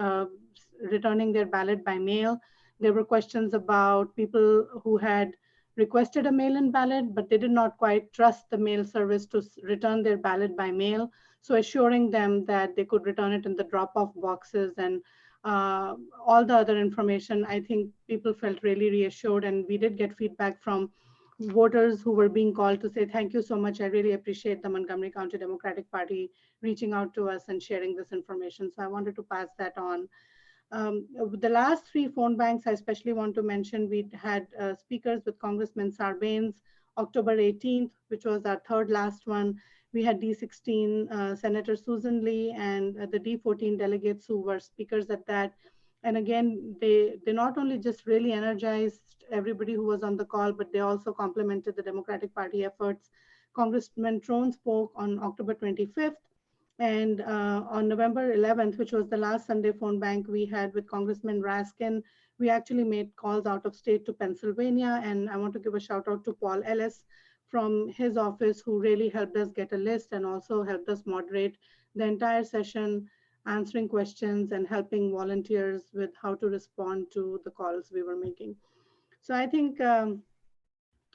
returning their ballot by mail. There were questions about people who had requested a mail-in ballot, but they did not quite trust the mail service to return their ballot by mail. So assuring them that they could return it in the drop-off boxes and all the other information, I think people felt really reassured. And we did get feedback from voters who were being called to say, thank you so much. I really appreciate the Montgomery County Democratic Party reaching out to us and sharing this information. So I wanted to pass that on. The last 3 phone banks, I especially want to mention, we had speakers with Congressman Sarbanes, October 18th, which was our 3rd last one. We had D16 Senator Susan Lee and the D14 delegates who were speakers at that. And again, they not only just really energized everybody who was on the call, but they also complimented the Democratic Party efforts. Congressman Trone spoke on October 25th. And on November 11th, which was the last Sunday phone bank we had with Congressman Raskin, we actually made calls out of state to Pennsylvania. And I want to give a shout out to Paul Ellis from his office, who really helped us get a list and also helped us moderate the entire session, answering questions and helping volunteers with how to respond to the calls we were making. So I think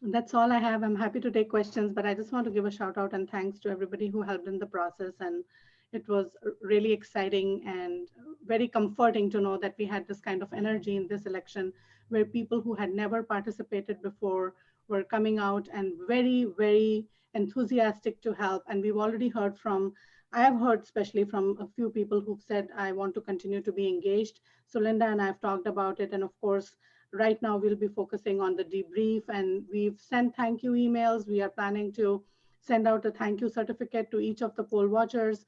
that's all I have. I'm happy to take questions, but I just want to give a shout out and thanks to everybody who helped in the process. And it was really exciting and very comforting to know that we had this kind of energy in this election, where people who had never participated before were coming out and very, very enthusiastic to help. And we've already heard from, I have heard especially from a few people who've said, I want to continue to be engaged. So Linda and I have talked about it. And of course, right now we'll be focusing on the debrief, and we've sent thank you emails. We are planning to send out a thank you certificate to each of the poll watchers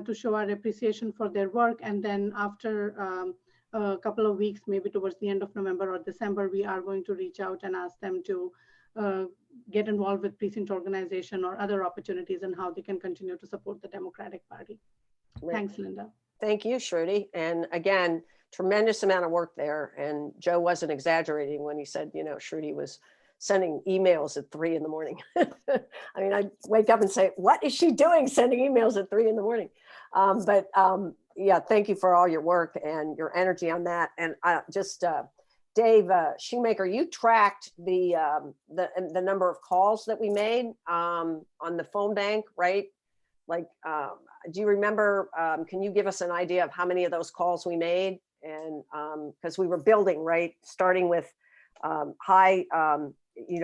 to show our appreciation for their work. And then after a couple of weeks, maybe towards the end of November or December, we are going to reach out and ask them to get involved with precinct organization or other opportunities and how they can continue to support the Democratic Party. Right. Thanks, Linda. Thank you, Shruti. And again, tremendous amount of work there. And Joe wasn't exaggerating when he said, you know, Shruti was sending emails at 3 in the morning. I mean, I wake up and say, what is she doing sending emails at 3 in the morning? Yeah, thank you for all your work and your energy on that. And Dave Shoemaker, you tracked the number of calls that we made on the phone bank, right? Like, do you remember, can you give us an idea of how many of those calls we made? And because we were building, right, starting with high,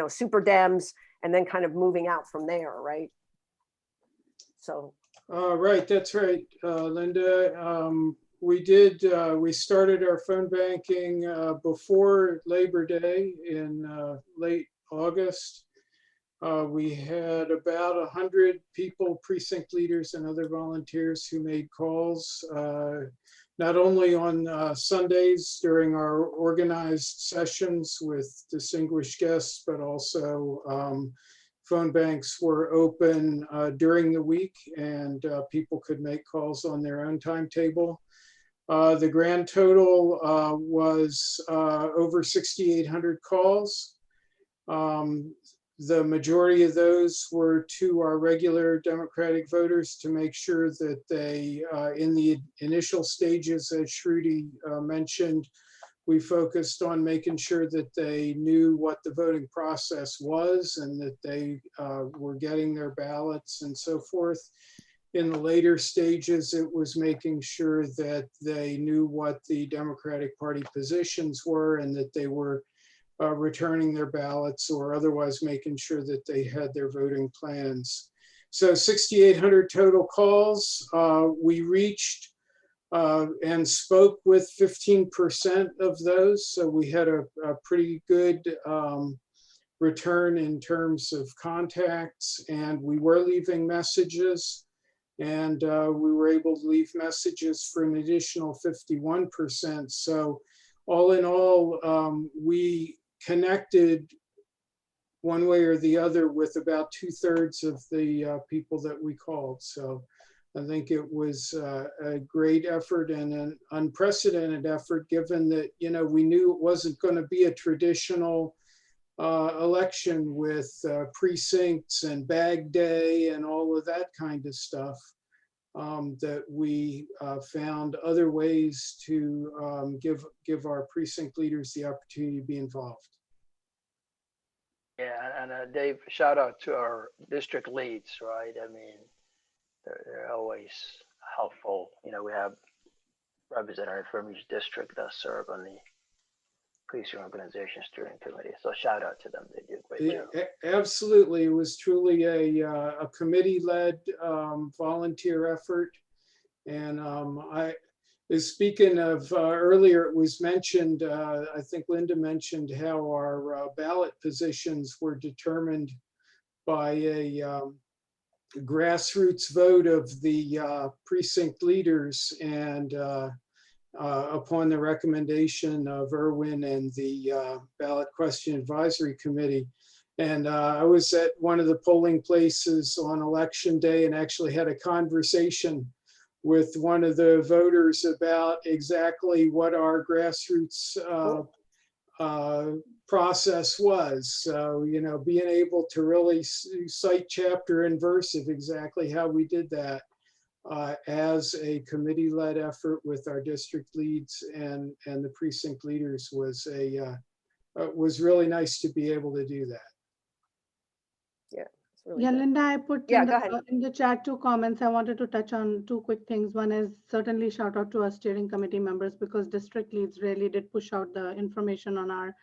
super Dems, and then kind of moving out from there, right? So. Right, that's right, Linda. We started our phone banking before Labor Day in late August. We had about 100 people, precinct leaders and other volunteers who made calls, not only on Sundays during our organized sessions with distinguished guests, but also phone banks were open during the week, and people could make calls on their own timetable. The grand total was over 6,800 calls. The majority of those were to our regular Democratic voters to make sure that they, in the initial stages, as Shruti mentioned, we focused on making sure that they knew what the voting process was and that they were getting their ballots and so forth. In the later stages, it was making sure that they knew what the Democratic Party positions were and that they were returning their ballots or otherwise making sure that they had their voting plans. So 6,800 total calls. We reached and spoke with 15% of those. So we had a pretty good return in terms of contacts, and we were leaving messages, and we were able to leave messages for an additional 51%. So all in all, we connected one way or the other with about 2/3 of the people that we called. So I think it was a great effort and an unprecedented effort, given that, we knew it wasn't going to be a traditional election with precincts and bag day and all of that kind of stuff, that we found other ways to give our precinct leaders the opportunity to be involved. Yeah, and Dave, shout out to our district leads, right? I mean, they're always helpful. You know, we have representatives from each district that serve on the policing organization steering committee. So shout out to them. They do a great job. Absolutely. It was truly a committee-led volunteer effort. And speaking of earlier, it was mentioned, I think Linda mentioned how our ballot positions were determined by a grassroots vote of the precinct leaders, and upon the recommendation of Irwin and the Ballot Question Advisory Committee. And I was at one of the polling places on election day and actually had a conversation with one of the voters about exactly what our grassroots process was. So, you know, being able to really cite chapter and verse of exactly how we did that as a committee-led effort with our district leads and the precinct leaders was really nice to be able to do that. Yeah. Really Yeah, good. Linda, I put Yeah, in go ahead. in the chat 2 comments. I wanted to touch on 2 quick things. One is certainly shout out to our steering committee members, because district leads really did push out the information on our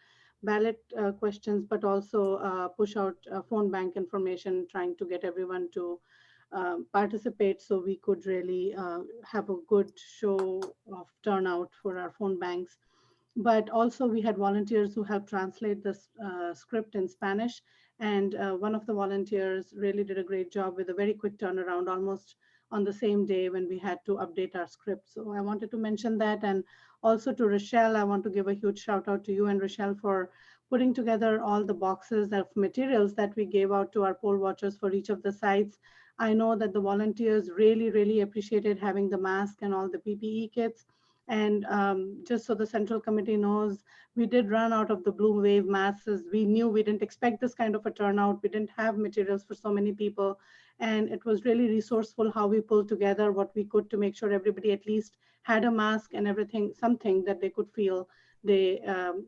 ballot questions, but also push out phone bank information, trying to get everyone to participate so we could really have a good show of turnout for our phone banks. But also we had volunteers who helped translate this script in Spanish. And one of the volunteers really did a great job with a very quick turnaround, almost on the same day when we had to update our script. So I wanted to mention that. And also to Rochelle, I want to give a huge shout out to you and Rochelle for putting together all the boxes of materials that we gave out to our poll watchers for each of the sites. I know that the volunteers really, really appreciated having the mask and all the PPE kits. And just so the Central Committee knows, we did run out of the blue wave masks. We knew we didn't expect this kind of a turnout. We didn't have materials for so many people. And it was really resourceful how we pulled together what we could to make sure everybody at least had a mask and everything, something that they could feel they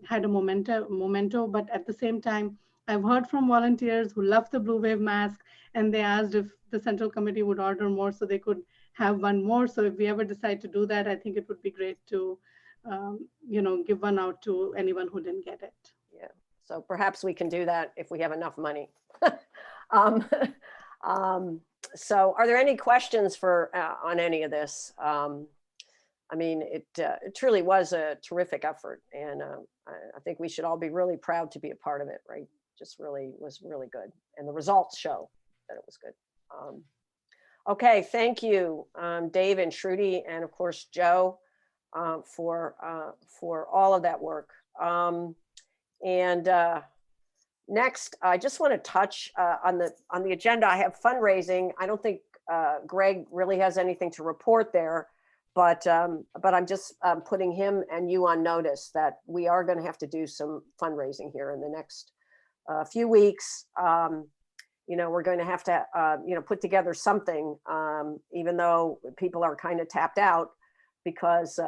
had a memento. But at the same time, I've heard from volunteers who love the blue wave mask, and they asked if the Central Committee would order more so they could have one more. So if we ever decide to do that, I think it would be great to, you know, give one out to anyone who didn't get it. Yeah, so perhaps we can do that if we have enough money. So are there any questions for on any of this? I mean, it truly was a terrific effort, and I think we should all be really proud to be a part of it, right? Just really was really good, and the results show that it was good. Okay, thank you, Dave and Shruti, and of course Joe, for all of that work. Next, I just want to touch on the agenda. I have fundraising. I don't think Greg really has anything to report there, but I'm just putting him and you on notice that we are going to have to do some fundraising here in the next few weeks. You know, we're going to have to, you know, put together something, even though people are kind of tapped out, because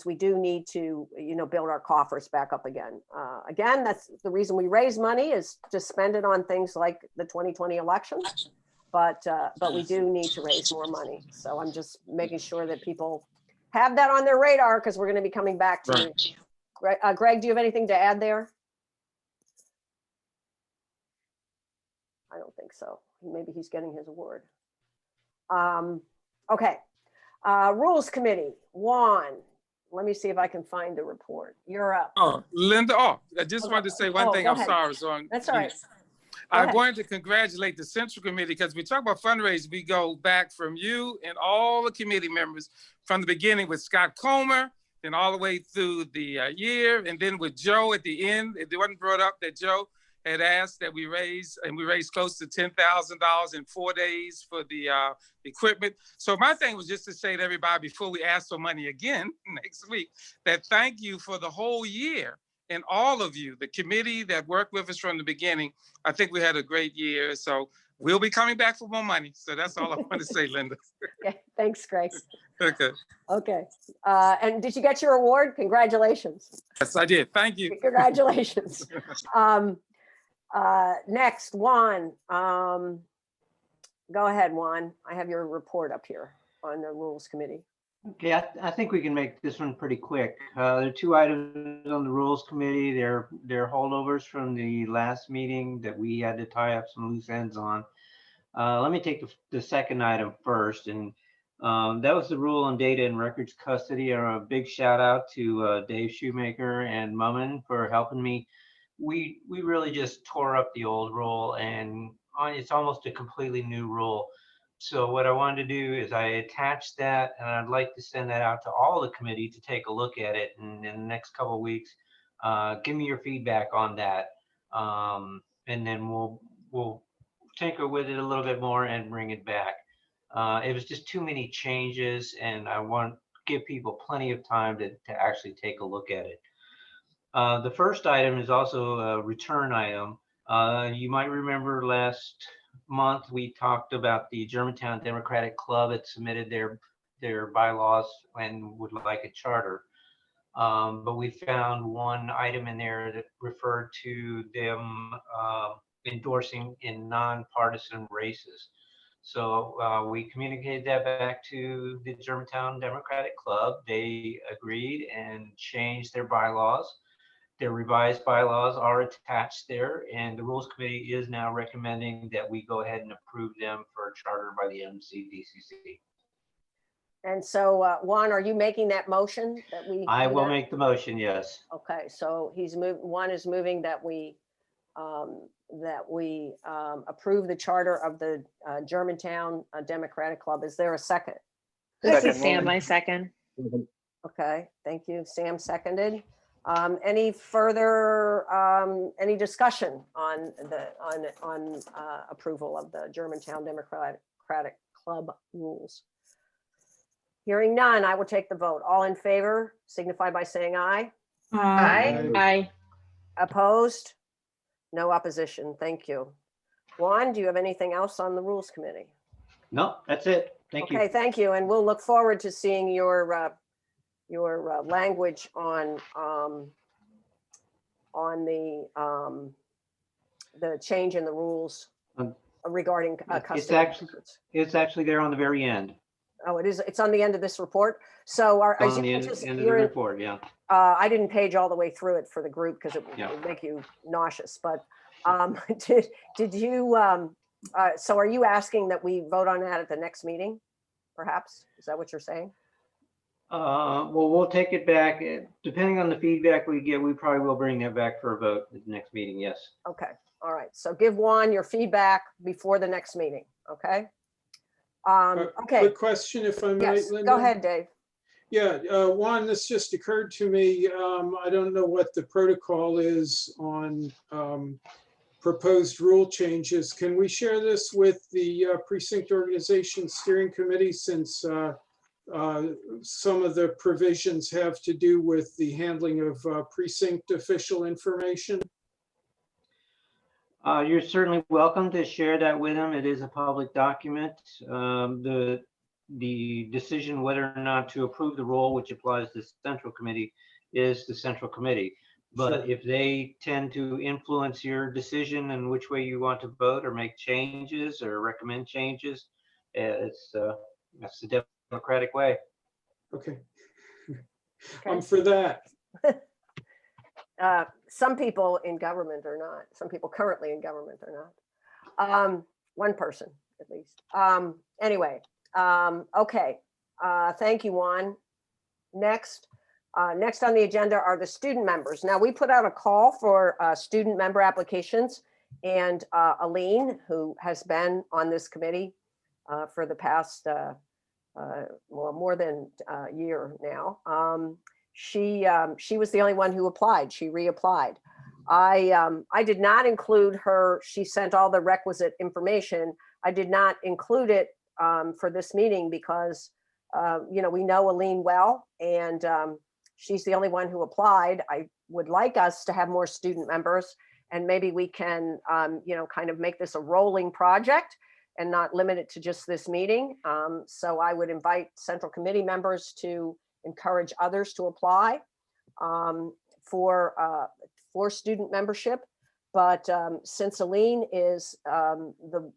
we do need to, you know, build our coffers back up again. Again, that's the reason we raise money, is to spend it on things like the 2020 election. But we do need to raise more money. So I'm just making sure that people have that on their radar, because we're going to be coming back to you. Greg, do you have anything to add there? I don't think so. Maybe he's getting his award. Okay. Rules Committee, Juan. Let me see if I can find the report. You're up. Oh, Linda. Oh, I just wanted to say one thing. I'm sorry I was on. That's all right. I wanted to congratulate the Central Committee, because we talk about fundraising. We go back from you and all the committee members from the beginning with Scott Comer, and all the way through the year, and then with Joe at the end. It wasn't brought up that Joe had asked that we raised close to $10,000 in 4 days for the equipment. So my thing was just to say to everybody before we ask for money again next week, that thank you for the whole year and all of you, the committee that worked with us from the beginning. I think we had a great year. So we'll be coming back for more money. So that's all I want to say, Linda. Okay, thanks, Grace. Okay. Okay. And did you get your award? Congratulations. Yes, I did. Thank you. Congratulations. Next, Juan. Go ahead, Juan. I have your report up here on the Rules Committee. Okay, I think we can make this one pretty quick. There are two items on the Rules Committee. They're holdovers from the last meeting that we had to tie up some loose ends on. Let me take the second item first, and that was the rule on data and records custody. A big shout out to Dave Shoemaker and Mummin for helping me. We really just tore up the old rule, and it's almost a completely new rule. So what I wanted to do is I attached that, and I'd like to send that out to all the committee to take a look at it. And in the next couple of weeks, give me your feedback on that, and then we'll tinker with it a little bit more and bring it back. It was just too many changes, and I want to give people plenty of time to actually take a look at it. The first item is also a return item. You might remember last month we talked about the Germantown Democratic Club had submitted their bylaws and would like a charter. But we found one item in there that referred to them endorsing in nonpartisan races. So we communicated that back to the Germantown Democratic Club. They agreed and changed their bylaws. Their revised bylaws are attached there, and the Rules Committee is now recommending that we go ahead and approve them for a charter by the MCCC. And so, Juan, are you making that motion that we? I will make the motion, yes. Okay, so Juan is moving that we approve the charter of the Germantown Democratic Club. Is there a second? This is Sam, I second. Okay, thank you. Sam seconded. Any further, any discussion on approval of the Germantown Democratic Club rules? Hearing none, I will take the vote. All in favor, signify by saying aye. Aye. Aye. Opposed? No opposition. Thank you. Juan, do you have anything else on the Rules Committee? No, that's it. Thank you. Okay, thank you. And we'll look forward to seeing your language on the change in the rules regarding custody. It's actually there on the very end. Oh, it is. It's on the end of this report. So are On the end of the report, yeah. I didn't page all the way through it for the group because it would make you nauseous. But did you? So are you asking that we vote on that at the next meeting? Perhaps is that what you're saying? Well, we'll take it back. Depending on the feedback we get, we probably will bring that back for a vote at the next meeting, yes. Okay, all right. So give Juan your feedback before the next meeting, okay? Okay. Quick question, if I might, Yes, Linda? go ahead, Dave. Yeah, Juan, this just occurred to me. I don't know what the protocol is on proposed rule changes. Can we share this with the Precinct Organization Steering Committee, since some of the provisions have to do with the handling of precinct official information? You're certainly welcome to share that with them. It is a public document. The decision whether or not to approve the rule, which applies to the Central Committee, is the Central Committee. But if they tend to influence your decision and which way you want to vote or make changes or recommend changes, that's the democratic way. Okay. I'm for that. Some people in government are not. Some people currently in government are not. One person, at least. Anyway, okay. Thank you, Juan. Next on the agenda are the student members. Now, we put out a call for student member applications, and Aline, who has been on this committee for the past, well, more than a year now, she was the only one who applied. She reapplied. I did not include her. She sent all the requisite information. I did not include it for this meeting because, you know, we know Aline well, and she's the only one who applied. I would like us to have more student members, and maybe we can, you know, kind of make this a rolling project and not limit it to just this meeting. So I would invite Central Committee members to encourage others to apply for student membership. But since Aline is the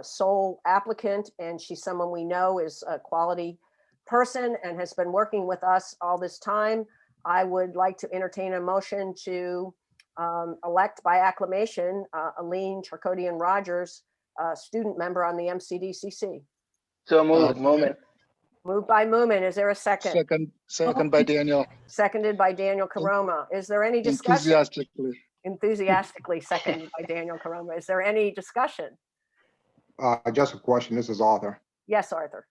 sole applicant, and she's someone we know is a quality person and has been working with us all this time, I would like to entertain a motion to elect by acclamation Aline Charcodian Rogers, student member on the MCDCC. So Moment. Moved by Moomin. Is there a second? Second by Daniel. Seconded by Daniel Caroma. Is there any discussion? Enthusiastically seconded by Daniel Caroma. Is there any discussion? Just a question. This is Arthur. Yes, Arthur.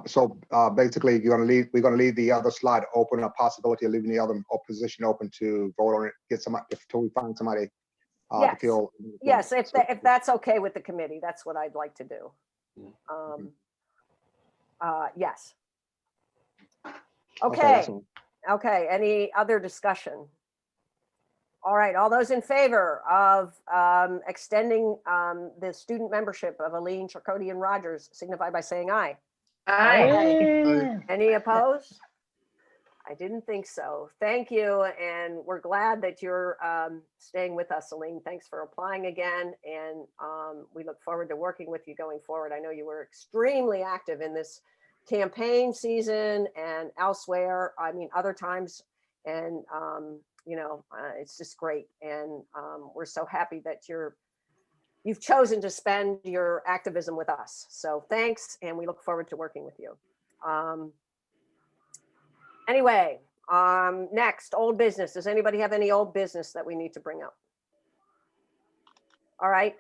So basically, we're gonna leave the other slide open, a possibility of leaving the other position open to vote on it, get somebody, until we find somebody to Yes. fill. Yes, if that's okay with the committee, that's what I'd like to do. Yes. Okay. that's all. Okay, any other discussion? All right, all those in favor of extending the student membership of Aline Charcodian Rogers signify by saying aye. Aye. Any opposed? I didn't think so. Thank you, and we're glad that you're staying with us, Aline. Thanks for applying again, and we look forward to working with you going forward. I know you were extremely active in this campaign season and elsewhere, I mean, other times, and you know, it's just great, and we're so happy that you've chosen to spend your activism with us. So thanks, and we look forward to working with you. Anyway, next, old business. Does anybody have any old business that we need to bring up? All right,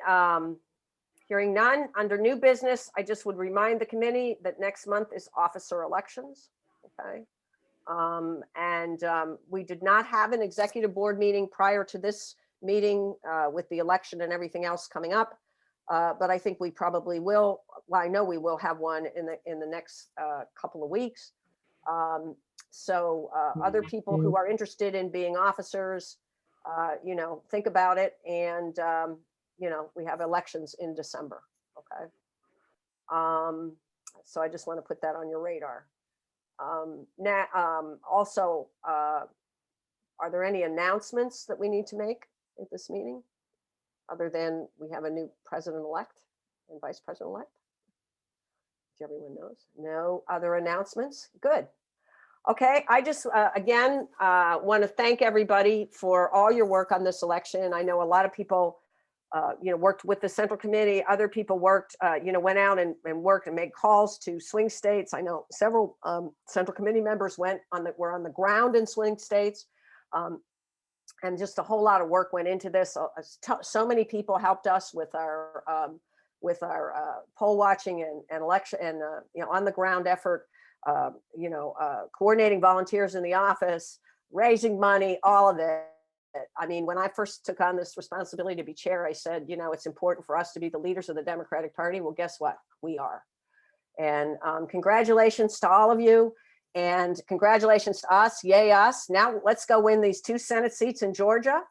hearing none. Under new business, I just would remind the committee that next month is officer elections, okay? We did not have an executive board meeting prior to this meeting with the election and everything else coming up. But I think we probably will. Well, I know we will have one in the next couple of weeks. So other people who are interested in being officers, you know, think about it. And, you know, we have elections in December. Okay. So I just want to put that on your radar. Also, are there any announcements that we need to make at this meeting? Other than we have a new president-elect and vice president-elect? If everyone knows. No other announcements? Good. Okay, I just, again, want to thank everybody for all your work on this election. I know a lot of people, you know, worked with the Central Committee. Other people worked, you know, went out and worked and made calls to swing states. I know several Central Committee members were on the ground in swing states. And just a whole lot of work went into this. So many people helped us with our poll watching and election and you know, on the ground effort. You know, coordinating volunteers in the office, raising money, all of it. I mean, when I first took on this responsibility to be chair, I said, you know, it's important for us to be the leaders of the Democratic Party. Well, guess what? We are. And congratulations to all of you. And congratulations to us. Yay, us. Now let's go win these 2 Senate seats in Georgia.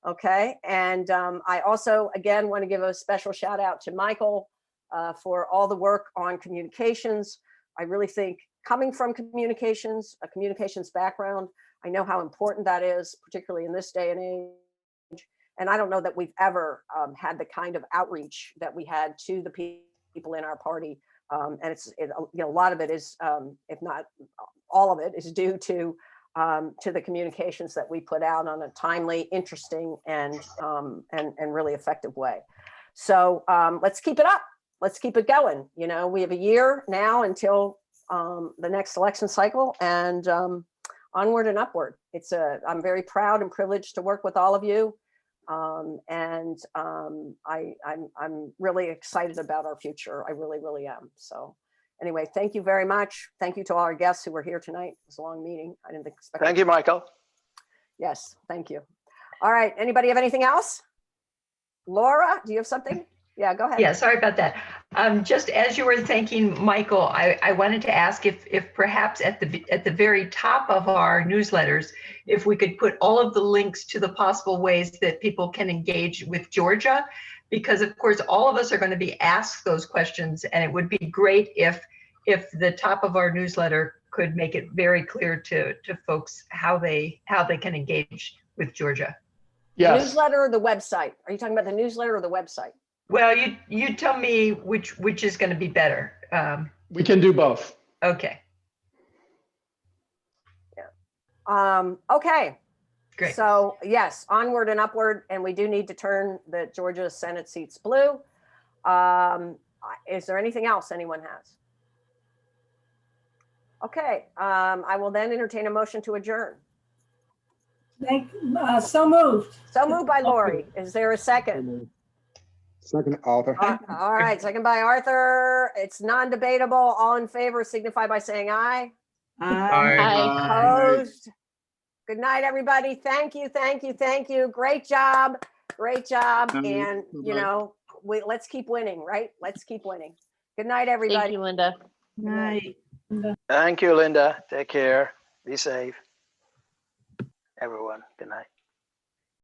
Okay. And I also, again, want to give a special shout out to Michael for all the work on communications. I really think coming from communications, a communications background, I know how important that is, particularly in this day and age. And I don't know that we've ever had the kind of outreach that we had to the people in our party. And you know, a lot of it is, if not all of it, is due to the communications that we put out on a timely, interesting, and really effective way. So let's keep it up. Let's keep it going. You know, we have a year now until the next election cycle, and onward and upward. I'm very proud and privileged to work with all of you. I'm really excited about our future. I really, really am. So anyway, thank you very much. Thank you to all our guests who were here tonight. It was a long meeting. I didn't expect. Thank you, Michael. Yes, thank you. All right, anybody have anything else? Laura, do you have something? Yeah, go ahead. Yeah, sorry about that. Just as you were thanking Michael, I wanted to ask if perhaps at the very top of our newsletters, if we could put all of the links to the possible ways that people can engage with Georgia, because of course all of us are going to be asked those questions, and it would be great if the top of our newsletter could make it very clear to folks how they can engage with Georgia. The newsletter or the website? Are you talking about the newsletter or the website? Well, you tell me which is going to be better. We can do both. Okay. Okay. Great. So yes, onward and upward, and we do need to turn the Georgia Senate seats blue. Is there anything else anyone has? Okay, I will then entertain a motion to adjourn. So moved. So moved by Lori. Is there a second? Second, Arthur. All right, second by Arthur. It's non-debatable. All in favor signify by saying aye. Opposed? Good night, everybody. Thank you, thank you, thank you. Great job. Great job. And, you know, let's keep winning, right? Let's keep winning. Good night, everybody. Thank you, Linda. Night. Thank you, Linda. Take care. Be safe. Everyone, good night.